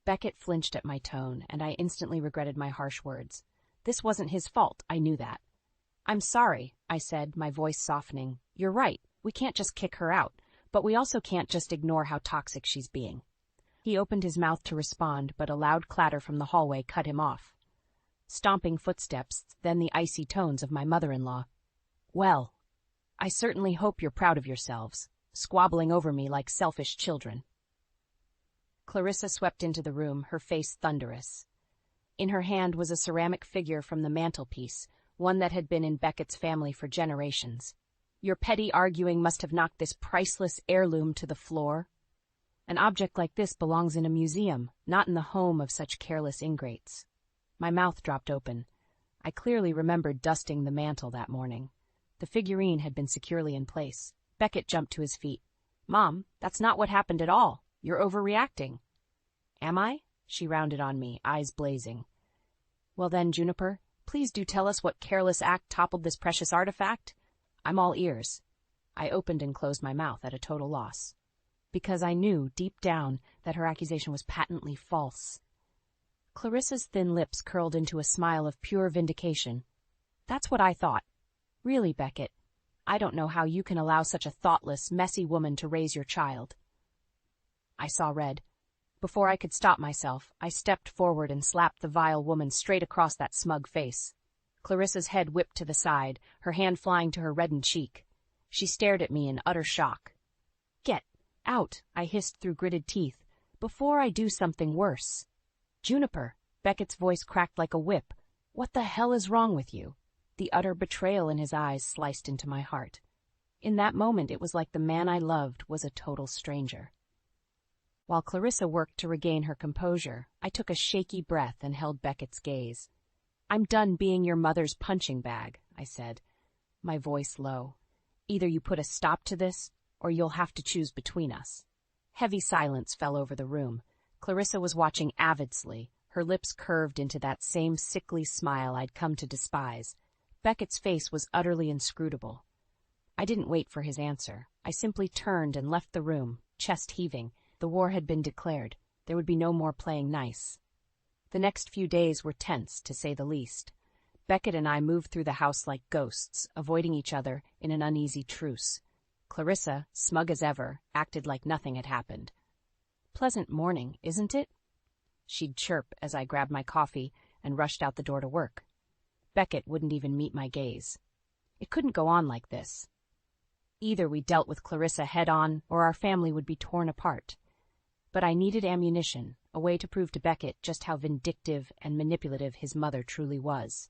Beckett flinched at my tone, and I instantly regretted my harsh words. This wasn't his fault, I knew that. I'm sorry, I said, my voice softening. You're right, we can't just kick her out, but we also can't just ignore how toxic she's being. He opened his mouth to respond, but a loud clatter from the hallway cut him off. Stomping footsteps, then the icy tones of my mother-in-law. Well, I certainly hope you're proud of yourselves, squabbling over me like selfish children. Clarissa swept into the room, her face thunderous. In her hand was a ceramic figure from the mantelpiece, one that had been in Beckett's family for generations. Your petty arguing must have knocked this priceless heirloom to the floor. An object like this belongs in a museum, not in the home of such careless ingrates. My mouth dropped open. I clearly remembered dusting the mantel that morning. The figurine had been securely in place. Beckett jumped to his feet. Mom, that's not what happened at all. You're overreacting. Am I? She rounded on me, eyes blazing. Well then, Juniper, please do tell us what careless act toppled this precious artifact. I'm all ears. I opened and closed my mouth at a total loss. Because I knew, deep down, that her accusation was patently false. Clarissa's thin lips curled into a smile of pure vindication. That's what I thought. Really, Beckett, I don't know how you can allow such a thoughtless, messy woman to raise your child. I saw red. Before I could stop myself, I stepped forward and slapped the vile woman straight across that smug face. Clarissa's head whipped to the side, her hand flying to her reddened cheek. She stared at me in utter shock. Get out, I hissed through gritted teeth, before I do something worse. Juniper, Beckett's voice cracked like a whip. What the hell is wrong with you? The utter betrayal in his eyes sliced into my heart. In that moment, it was like the man I loved was a total stranger. While Clarissa worked to regain her composure, I took a shaky breath and held Beckett's gaze. I'm done being your mother's punching bag, I said, my voice low. Either you put a stop to this, or you'll have to choose between us. Heavy silence fell over the room. Clarissa was watching avidly, her lips curved into that same sickly smile I'd come to despise. Beckett's face was utterly inscrutable. I didn't wait for his answer. I simply turned and left the room, chest heaving. The war had been declared. There would be no more playing nice. The next few days were tense, to say the least. Beckett and I moved through the house like ghosts, avoiding each other in an uneasy truce. Clarissa, smug as ever, acted like nothing had happened. Pleasant morning, isn't it? She'd chirp as I grabbed my coffee and rushed out the door to work. Beckett wouldn't even meet my gaze. It couldn't go on like this. Either we dealt with Clarissa head-on, or our family would be torn apart. But I needed ammunition, a way to prove to Beckett just how vindictive and manipulative his mother truly was.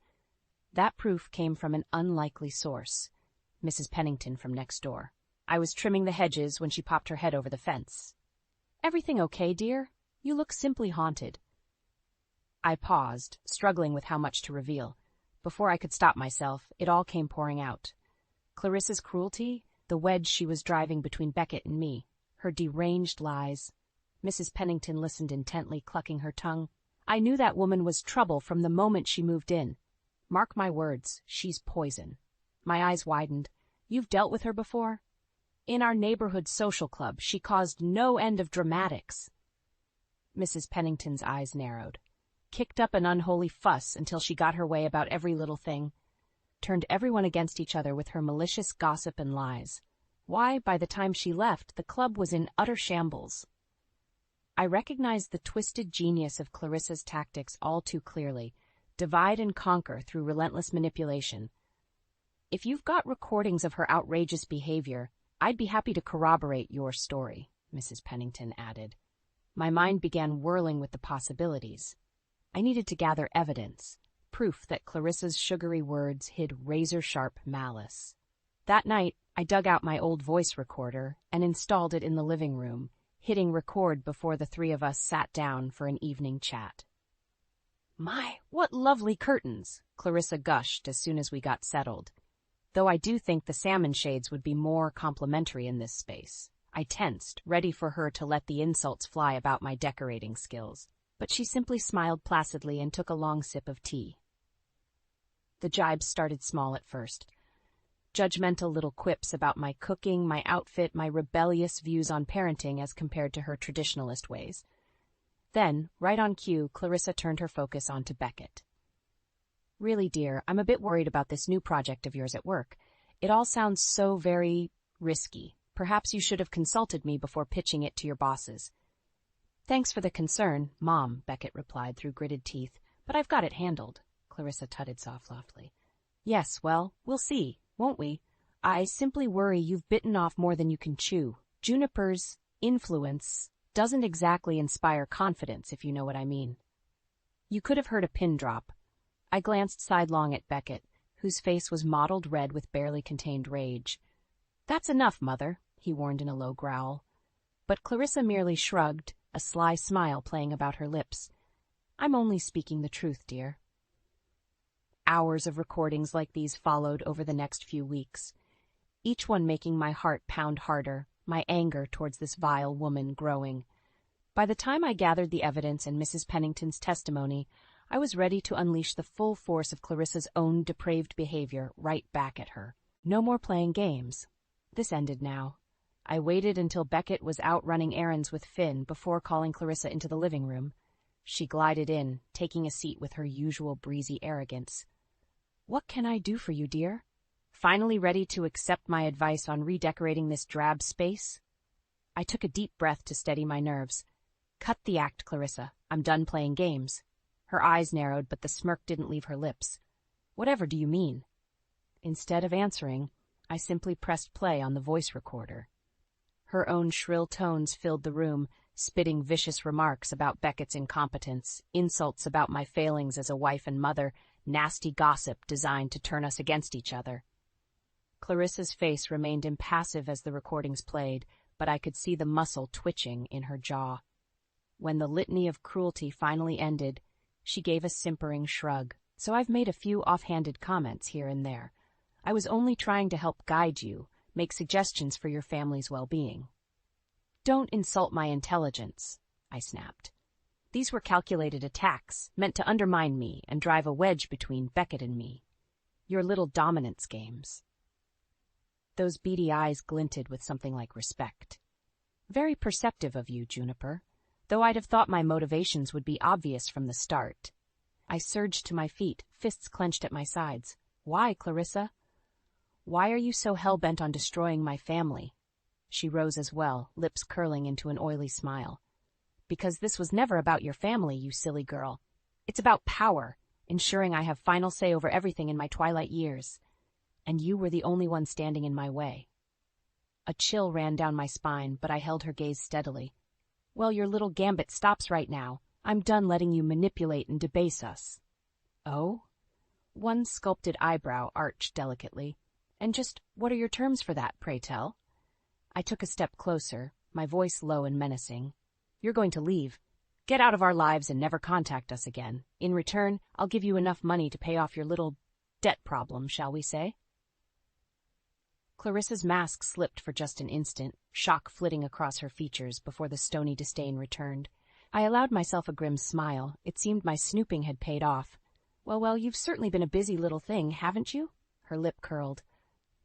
That proof came from an unlikely source, Mrs. Pennington from next door. I was trimming the hedges when she popped her head over the fence. Everything okay, dear? You look simply haunted. I paused, struggling with how much to reveal. Before I could stop myself, it all came pouring out. Clarissa's cruelty, the wedge she was driving between Beckett and me, her deranged lies. Mrs. Pennington listened intently, clucking her tongue. I knew that woman was trouble from the moment she moved in. Mark my words, she's poison. My eyes widened. You've dealt with her before? In our neighborhood social club, she caused no end of dramatics. Mrs. Pennington's eyes narrowed. Kicked up an unholy fuss until she got her way about every little thing. Turned everyone against each other with her malicious gossip and lies. Why, by the time she left, the club was in utter shambles. I recognized the twisted genius of Clarissa's tactics all too clearly. Divide and conquer through relentless manipulation. If you've got recordings of her outrageous behavior, I'd be happy to corroborate your story, Mrs. Pennington added. My mind began whirling with the possibilities. I needed to gather evidence, proof that Clarissa's sugary words hid razor-sharp malice. That night, I dug out my old voice recorder and installed it in the living room, hitting record before the three of us sat down for an evening chat. "My, what lovely curtains," Clarissa gushed as soon as we got settled. Though I do think the salmon shades would be more complimentary in this space. I tensed, ready for her to let the insults fly about my decorating skills, but she simply smiled placidly and took a long sip of tea. The jibes started small at first. Judgmental little quips about my cooking, my outfit, my rebellious views on parenting as compared to her traditionalist ways. Then, right on cue, Clarissa turned her focus onto Beckett. "Really, dear, I'm a bit worried about this new project of yours at work. It all sounds so very risky. Perhaps you should have consulted me before pitching it to your bosses." "Thanks for the concern, Mom," Beckett replied through gritted teeth, "but I've got it handled." Clarissa tutted softly. "Yes, well, we'll see, won't we? I simply worry you've bitten off more than you can chew. Juniper's influence doesn't exactly inspire confidence, if you know what I mean." You could have heard a pin drop. I glanced sidelong at Beckett, whose face was mottled red with barely contained rage. "That's enough, Mother," he warned in a low growl. But Clarissa merely shrugged, a sly smile playing about her lips. "I'm only speaking the truth, dear." Hours of recordings like these followed over the next few weeks, each one making my heart pound harder, my anger towards this vile woman growing. By the time I gathered the evidence and Mrs. Pennington's testimony, I was ready to unleash the full force of Clarissa's own depraved behavior right back at her. No more playing games. This ended now. I waited until Beckett was out running errands with Finn before calling Clarissa into the living room. She glided in, taking a seat with her usual breezy arrogance. "What can I do for you, dear? Finally ready to accept my advice on redecorating this drab space?" I took a deep breath to steady my nerves. "Cut the act, Clarissa. I'm done playing games." Her eyes narrowed, but the smirk didn't leave her lips. "Whatever do you mean?" Instead of answering, I simply pressed play on the voice recorder. Her own shrill tones filled the room, spitting vicious remarks about Beckett's incompetence, insults about my failings as a wife and mother, nasty gossip designed to turn us against each other. Clarissa's face remained impassive as the recordings played, but I could see the muscle twitching in her jaw. When the litany of cruelty finally ended, she gave a simpering shrug. "So I've made a few offhanded comments here and there. I was only trying to help guide you, make suggestions for your family's well-being." "Don't insult my intelligence," I snapped. "These were calculated attacks, meant to undermine me and drive a wedge between Beckett and me. Your little dominance games." Those beady eyes glinted with something like respect. "Very perceptive of you, Juniper, though I'd have thought my motivations would be obvious from the start." I surged to my feet, fists clenched at my sides. "Why, Clarissa? Why are you so hell-bent on destroying my family?" She rose as well, lips curling into an oily smile. "Because this was never about your family, you silly girl. It's about power, ensuring I have final say over everything in my twilight years. And you were the only one standing in my way." A chill ran down my spine, but I held her gaze steadily. "Well, your little gambit stops right now. I'm done letting you manipulate and debase us." "Oh?" One sculpted eyebrow arched delicately. "And just what are your terms for that, pray tell?" I took a step closer, my voice low and menacing. "You're going to leave. Get out of our lives and never contact us again. In return, I'll give you enough money to pay off your little debt problem, shall we say?" Clarissa's mask slipped for just an instant, shock flitting across her features before the stony disdain returned. I allowed myself a grim smile. It seemed my snooping had paid off. Well, you've certainly been a busy little thing, haven't you?" Her lip curled.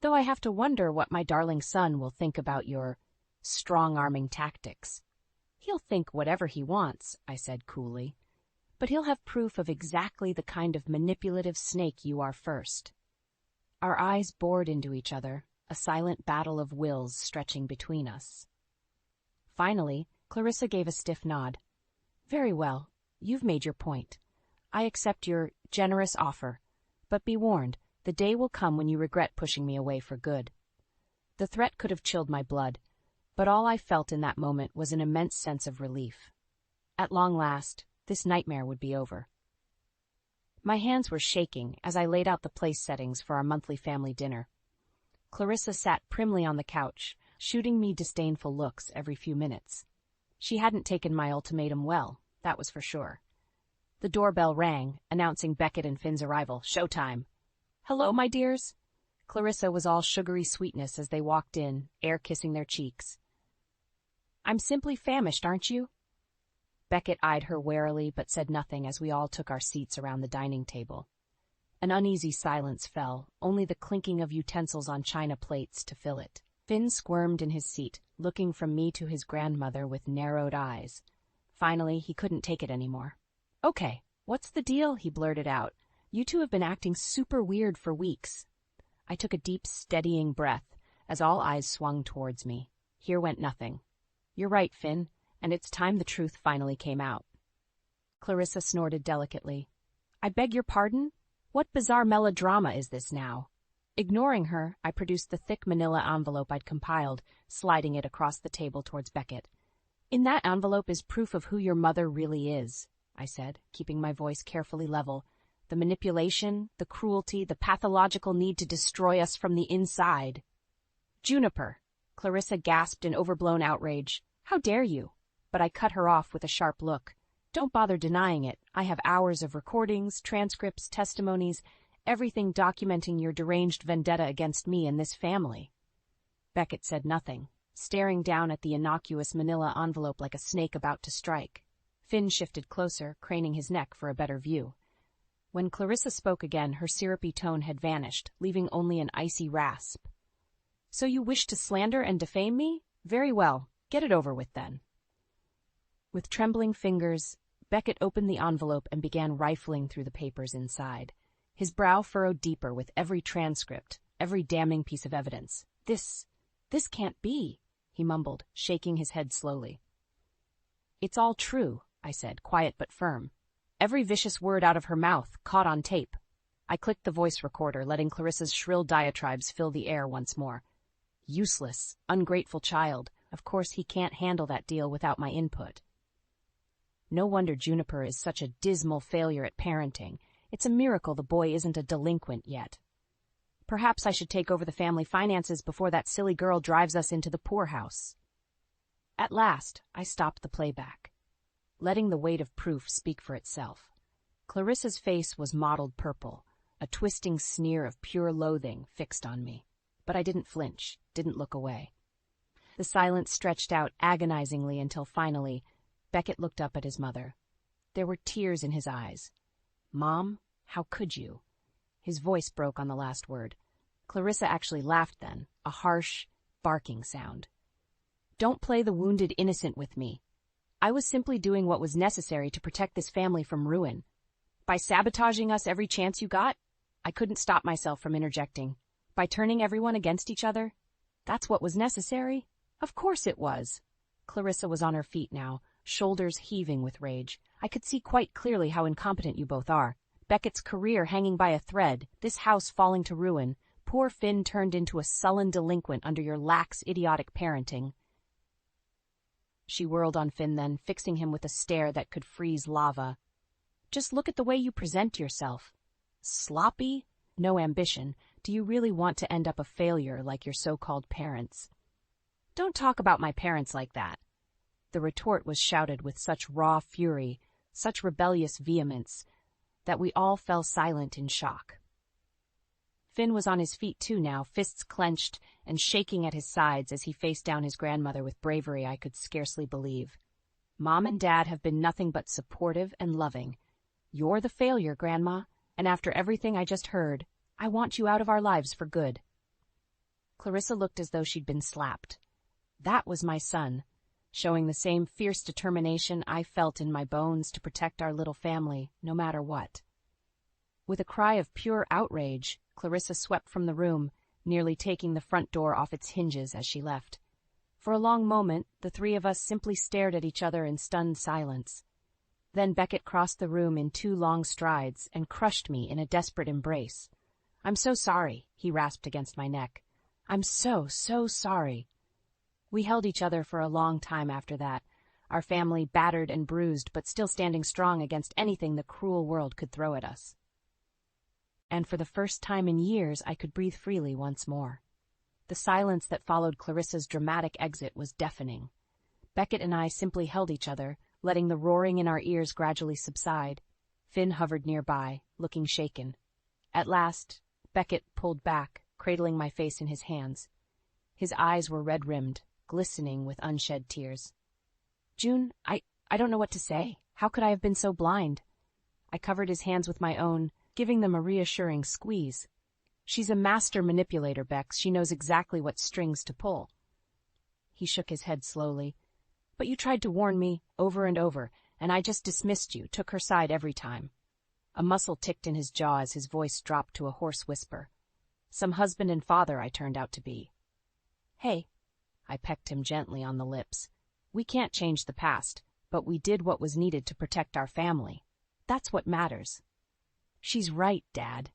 "Though I have to wonder what my darling son will think about your strong-arming tactics." "He'll think whatever he wants," I said coolly. "But he'll have proof of exactly the kind of manipulative snake you are first." Our eyes bored into each other, a silent battle of wills stretching between us. Finally, Clarissa gave a stiff nod. "Very well, you've made your point. I accept your generous offer, but be warned, the day will come when you regret pushing me away for good." The threat could have chilled my blood, but all I felt in that moment was an immense sense of relief. At long last, this nightmare would be over. My hands were shaking as I laid out the place settings for our monthly family dinner. Clarissa sat primly on the couch, shooting me disdainful looks every few minutes. She hadn't taken my ultimatum well, that was for sure. The doorbell rang, announcing Beckett and Finn's arrival. Showtime. "Hello, my dears." Clarissa was all sugary sweetness as they walked in, air kissing their cheeks. "I'm simply famished, aren't you?" Beckett eyed her warily but said nothing as we all took our seats around the dining table. An uneasy silence fell, only the clinking of utensils on china plates to fill it. Finn squirmed in his seat, looking from me to his grandmother with narrowed eyes. Finally, he couldn't take it anymore. "Okay, what's the deal?" he blurted out. "You two have been acting super weird for weeks." I took a deep, steadying breath as all eyes swung towards me. Here went nothing. "You're right, Finn, and it's time the truth finally came out." Clarissa snorted delicately. "I beg your pardon? What bizarre melodrama is this now?" Ignoring her, I produced the thick manila envelope I'd compiled, sliding it across the table towards Beckett. "In that envelope is proof of who your mother really is," I said, keeping my voice carefully level. "The manipulation, the cruelty, the pathological need to destroy us from the inside." "Juniper!" Clarissa gasped in overblown outrage. "How dare you?" But I cut her off with a sharp look. "Don't bother denying it. I have hours of recordings, transcripts, testimonies, everything documenting your deranged vendetta against me and this family." Beckett said nothing, staring down at the innocuous manila envelope like a snake about to strike. Finn shifted closer, craning his neck for a better view. When Clarissa spoke again, her syrupy tone had vanished, leaving only an icy rasp. "So you wish to slander and defame me? Very well, get it over with then." With trembling fingers, Beckett opened the envelope and began rifling through the papers inside. His brow furrowed deeper with every transcript, every damning piece of evidence. This can't be," he mumbled, shaking his head slowly. "It's all true," I said, quiet but firm. Every vicious word out of her mouth, caught on tape. I clicked the voice recorder, letting Clarissa's shrill diatribes fill the air once more. "Useless, ungrateful child. Of course he can't handle that deal without my input. No wonder Juniper is such a dismal failure at parenting. It's a miracle the boy isn't a delinquent yet. Perhaps I should take over the family finances before that silly girl drives us into the poorhouse." At last, I stopped the playback, letting the weight of proof speak for itself. Clarissa's face was mottled purple, a twisting sneer of pure loathing fixed on me. But I didn't flinch, didn't look away. The silence stretched out agonizingly until finally, Beckett looked up at his mother. There were tears in his eyes. "Mom, how could you?" His voice broke on the last word. Clarissa actually laughed then, a harsh, barking sound. "Don't play the wounded innocent with me. I was simply doing what was necessary to protect this family from ruin. By sabotaging us every chance you got, I couldn't stop myself from interjecting. By turning everyone against each other, that's what was necessary? Of course it was." Clarissa was on her feet now, shoulders heaving with rage. "I could see quite clearly how incompetent you both are. Beckett's career hanging by a thread, this house falling to ruin, poor Finn turned into a sullen delinquent under your lax, idiotic parenting." She whirled on Finn then, fixing him with a stare that could freeze lava. "Just look at the way you present yourself. Sloppy? No ambition. Do you really want to end up a failure like your so-called parents?" "Don't talk about my parents like that." The retort was shouted with such raw fury, such rebellious vehemence, that we all fell silent in shock. Finn was on his feet too now, fists clenched and shaking at his sides as he faced down his grandmother with bravery I could scarcely believe. "Mom and Dad have been nothing but supportive and loving. You're the failure, Grandma, and after everything I just heard, I want you out of our lives for good." Clarissa looked as though she'd been slapped. That was my son, showing the same fierce determination I felt in my bones to protect our little family, no matter what. With a cry of pure outrage, Clarissa swept from the room, nearly taking the front door off its hinges as she left. For a long moment, the three of us simply stared at each other in stunned silence. Then Beckett crossed the room in 2 long strides and crushed me in a desperate embrace. "I'm so sorry," he rasped against my neck. "I'm so sorry." We held each other for a long time after that, our family battered and bruised but still standing strong against anything the cruel world could throw at us. And for the first time in years I could breathe freely once more. The silence that followed Clarissa's dramatic exit was deafening. Beckett and I simply held each other, letting the roaring in our ears gradually subside. Finn hovered nearby, looking shaken. At last, Beckett pulled back, cradling my face in his hands. His eyes were red-rimmed, glistening with unshed tears. "June, I don't know what to say. How could I have been so blind?" I covered his hands with my own, giving them a reassuring squeeze. "She's a master manipulator, Bex. She knows exactly what strings to pull." He shook his head slowly. "But you tried to warn me, over and over, and I just dismissed you, took her side every time." A muscle ticked in his jaw as his voice dropped to a hoarse whisper. "Some husband and father I turned out to be." "Hey," I pecked him gently on the lips. "We can't change the past, but we did what was needed to protect our family. That's what matters." "She's right, Dad."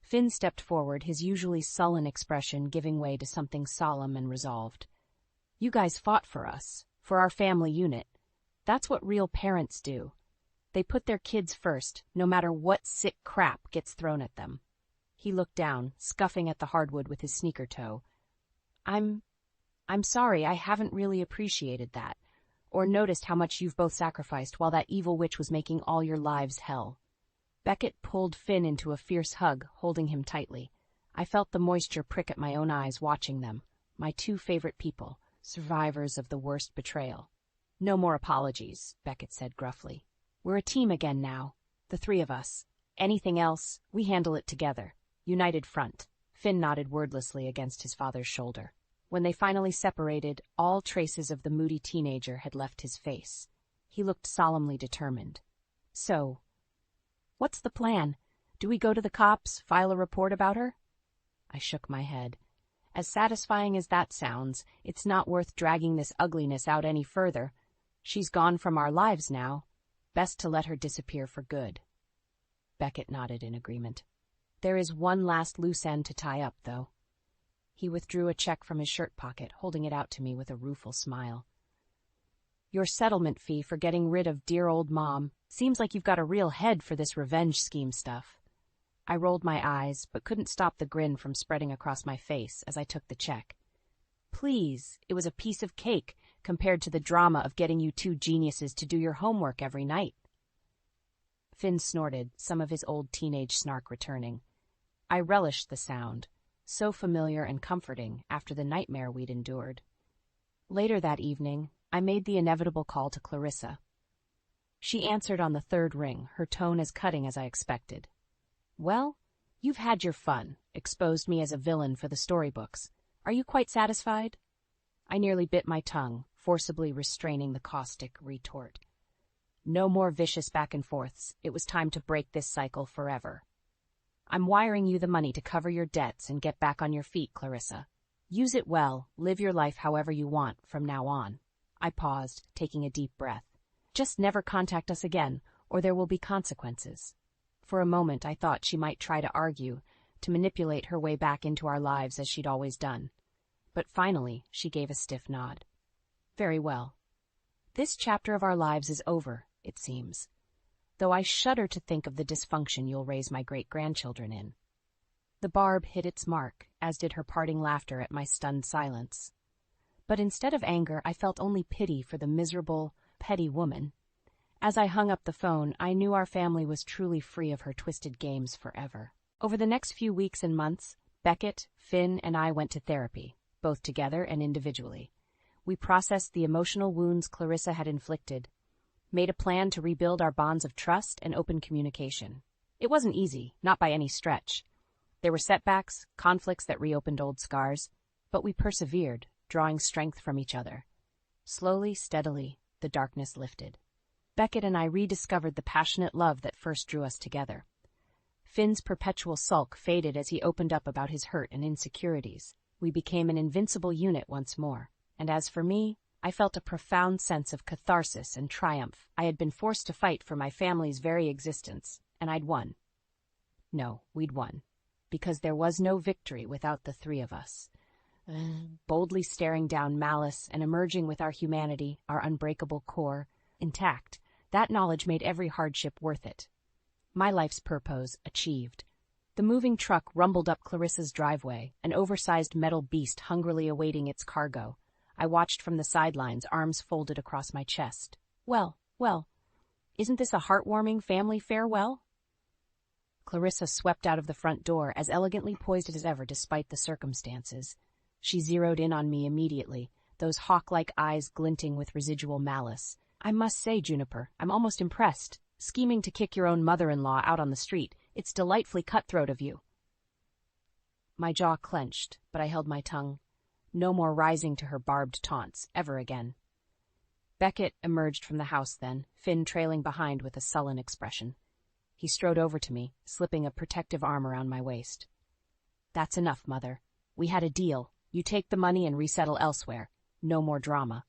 Finn stepped forward, his usually sullen expression giving way to something solemn and resolved. "You guys fought for us, for our family unit. That's what real parents do. They put their kids first, no matter what sick crap gets thrown at them." He looked down, scuffing at the hardwood with his sneaker toe. I'm sorry, I haven't really appreciated that, or noticed how much you've both sacrificed while that evil witch was making all your lives hell." Beckett pulled Finn into a fierce hug, holding him tightly. I felt the moisture prick at my own eyes watching them, my two favorite people, survivors of the worst betrayal. "No more apologies," Beckett said gruffly. "We're a team again now, the three of us. Anything else, we handle it together. United front." Finn nodded wordlessly against his father's shoulder. When they finally separated, all traces of the moody teenager had left his face. He looked solemnly determined. "So, what's the plan? Do we go to the cops, file a report about her?" I shook my head. "As satisfying as that sounds, it's not worth dragging this ugliness out any further. She's gone from our lives now. Best to let her disappear for good." Beckett nodded in agreement. "There is one last loose end to tie up, though." He withdrew a check from his shirt pocket, holding it out to me with a rueful smile. "Your settlement fee for getting rid of dear old Mom. Seems like you've got a real head for this revenge scheme stuff." I rolled my eyes, but couldn't stop the grin from spreading across my face as I took the check. "Please, it was a piece of cake compared to the drama of getting you two geniuses to do your homework every night." Finn snorted, some of his old teenage snark returning. I relished the sound, so familiar and comforting after the nightmare we'd endured. Later that evening, I made the inevitable call to Clarissa. She answered on the third ring, her tone as cutting as I expected. "Well, you've had your fun, exposed me as a villain for the storybooks. Are you quite satisfied?" I nearly bit my tongue, forcibly restraining the caustic retort. No more vicious back and forths. It was time to break this cycle forever. "I'm wiring you the money to cover your debts and get back on your feet, Clarissa. Use it well, live your life however you want from now on." I paused, taking a deep breath. "Just never contact us again, or there will be consequences." For a moment I thought she might try to argue, to manipulate her way back into our lives as she'd always done. But finally she gave a stiff nod. "Very well. This chapter of our lives is over, it seems. Though I shudder to think of the dysfunction you'll raise my great-grandchildren in." The barb hit its mark, as did her parting laughter at my stunned silence. But instead of anger, I felt only pity for the miserable, petty woman. As I hung up the phone, I knew our family was truly free of her twisted games forever. Over the next few weeks and months, Beckett, Finn, and I went to therapy, both together and individually. We processed the emotional wounds Clarissa had inflicted, made a plan to rebuild our bonds of trust and open communication. It wasn't easy, not by any stretch. There were setbacks, conflicts that reopened old scars, but we persevered, drawing strength from each other. Slowly, steadily, the darkness lifted. Beckett and I rediscovered the passionate love that first drew us together. Finn's perpetual sulk faded as he opened up about his hurt and insecurities. We became an invincible unit once more. And as for me, I felt a profound sense of catharsis and triumph. I had been forced to fight for my family's very existence, and I'd won. No, we'd won. Because there was no victory without the three of us. Boldly staring down malice and emerging with our humanity, our unbreakable core, intact, that knowledge made every hardship worth it. My life's purpose achieved. The moving truck rumbled up Clarissa's driveway, an oversized metal beast hungrily awaiting its cargo. I watched from the sidelines, arms folded across my chest. Well, isn't this a heartwarming family farewell? Clarissa swept out of the front door, as elegantly poised as ever despite the circumstances. She zeroed in on me immediately, those hawk-like eyes glinting with residual malice. I must say, Juniper, I'm almost impressed. Scheming to kick your own mother-in-law out on the street. It's delightfully cutthroat of you. My jaw clenched, but I held my tongue. No more rising to her barbed taunts, ever again. Beckett emerged from the house then, Finn trailing behind with a sullen expression. He strode over to me, slipping a protective arm around my waist. That's enough, Mother. We had a deal. You take the money and resettle elsewhere. No more drama.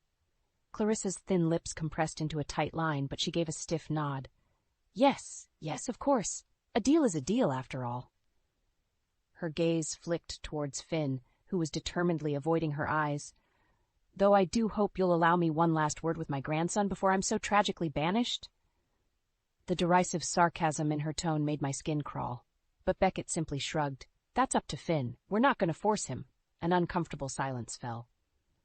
Clarissa's thin lips compressed into a tight line, but she gave a stiff nod. Yes, of course. A deal is a deal, after all. Her gaze flicked towards Finn, who was determinedly avoiding her eyes. Though I do hope you'll allow me one last word with my grandson before I'm so tragically banished. The derisive sarcasm in her tone made my skin crawl, but Beckett simply shrugged. That's up to Finn. We're not going to force him. An uncomfortable silence fell.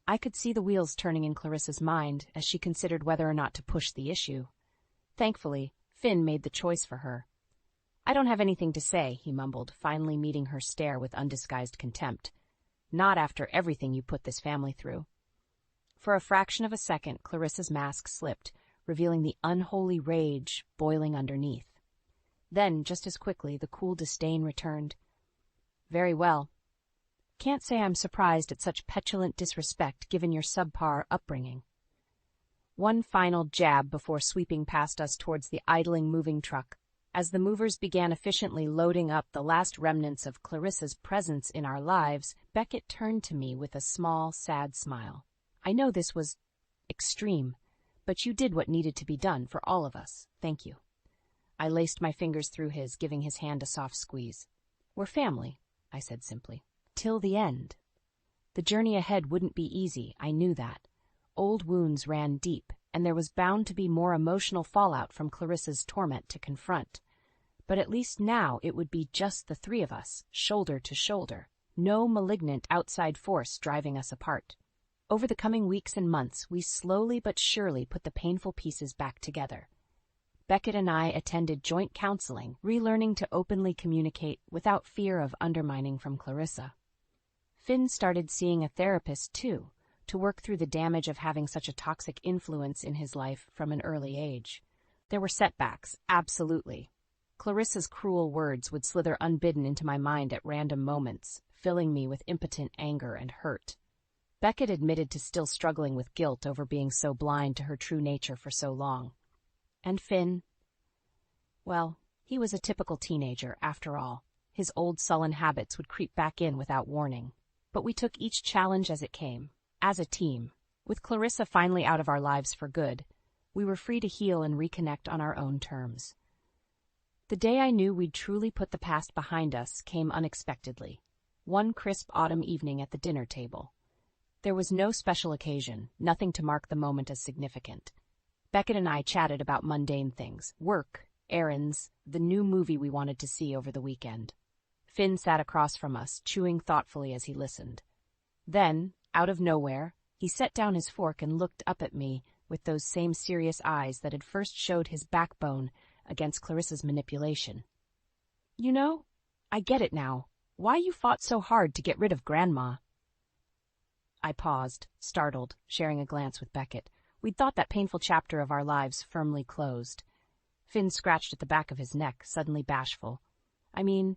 I could see the wheels turning in Clarissa's mind as she considered whether or not to push the issue. Thankfully, Finn made the choice for her. I don't have anything to say, he mumbled, finally meeting her stare with undisguised contempt. Not after everything you put this family through. For a fraction of a second, Clarissa's mask slipped, revealing the unholy rage boiling underneath. Then, just as quickly, the cool disdain returned. Very well. Can't say I'm surprised at such petulant disrespect given your subpar upbringing. One final jab before sweeping past us towards the idling moving truck. As the movers began efficiently loading up the last remnants of Clarissa's presence in our lives, Beckett turned to me with a small, sad smile. I know this was extreme, but you did what needed to be done for all of us. Thank you. I laced my fingers through his, giving his hand a soft squeeze. We're family, I said simply. Till the end. The journey ahead wouldn't be easy, I knew that. Old wounds ran deep, and there was bound to be more emotional fallout from Clarissa's torment to confront. But at least now it would be just the three of us, shoulder to shoulder. No malignant outside force driving us apart. Over the coming weeks and months, we slowly but surely put the painful pieces back together. Beckett and I attended joint counseling, relearning to openly communicate without fear of undermining from Clarissa. Finn started seeing a therapist, too, to work through the damage of having such a toxic influence in his life from an early age. There were setbacks, absolutely. Clarissa's cruel words would slither unbidden into my mind at random moments, filling me with impotent anger and hurt. Beckett admitted to still struggling with guilt over being so blind to her true nature for so long. And Finn? Well, he was a typical teenager, after all. His old sullen habits would creep back in without warning. But we took each challenge as it came, as a team. With Clarissa finally out of our lives for good, we were free to heal and reconnect on our own terms. The day I knew we'd truly put the past behind us came unexpectedly. One crisp autumn evening at the dinner table. There was no special occasion, nothing to mark the moment as significant. Beckett and I chatted about mundane things, work, errands, the new movie we wanted to see over the weekend. Finn sat across from us, chewing thoughtfully as he listened. Then, out of nowhere, he set down his fork and looked up at me with those same serious eyes that had first showed his backbone against Clarissa's manipulation. You know, I get it now. Why you fought so hard to get rid of Grandma. I paused, startled, sharing a glance with Beckett. We'd thought that painful chapter of our lives firmly closed. Finn scratched at the back of his neck, suddenly bashful. I mean,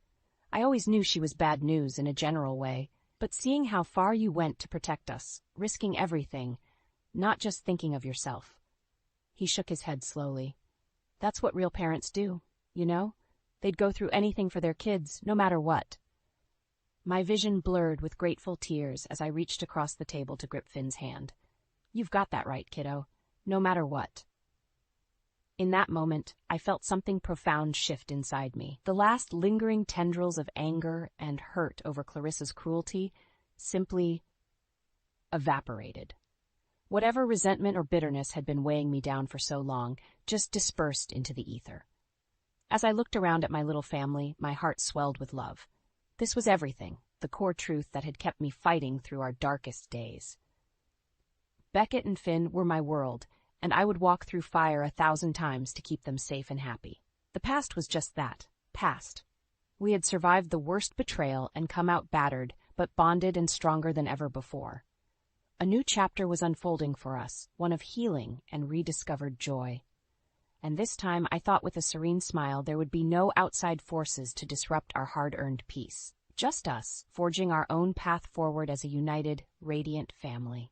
I always knew she was bad news in a general way, but seeing how far you went to protect us, risking everything, not just thinking of yourself. He shook his head slowly. That's what real parents do, you know? They'd go through anything for their kids, no matter what. My vision blurred with grateful tears as I reached across the table to grip Finn's hand. You've got that right, kiddo. No matter what. In that moment, I felt something profound shift inside me. The last lingering tendrils of anger and hurt over Clarissa's cruelty simply evaporated. Whatever resentment or bitterness had been weighing me down for so long just dispersed into the ether. As I looked around at my little family, my heart swelled with love. This was everything, the core truth that had kept me fighting through our darkest days. Beckett and Finn were my world, and I would walk through fire 1,000 times to keep them safe and happy. The past was just that, past. We had survived the worst betrayal and come out battered, but bonded and stronger than ever before. A new chapter was unfolding for us, one of healing and rediscovered joy. And this time I thought with a serene smile there would be no outside forces to disrupt our hard-earned peace. Just us, forging our own path forward as a united, radiant family.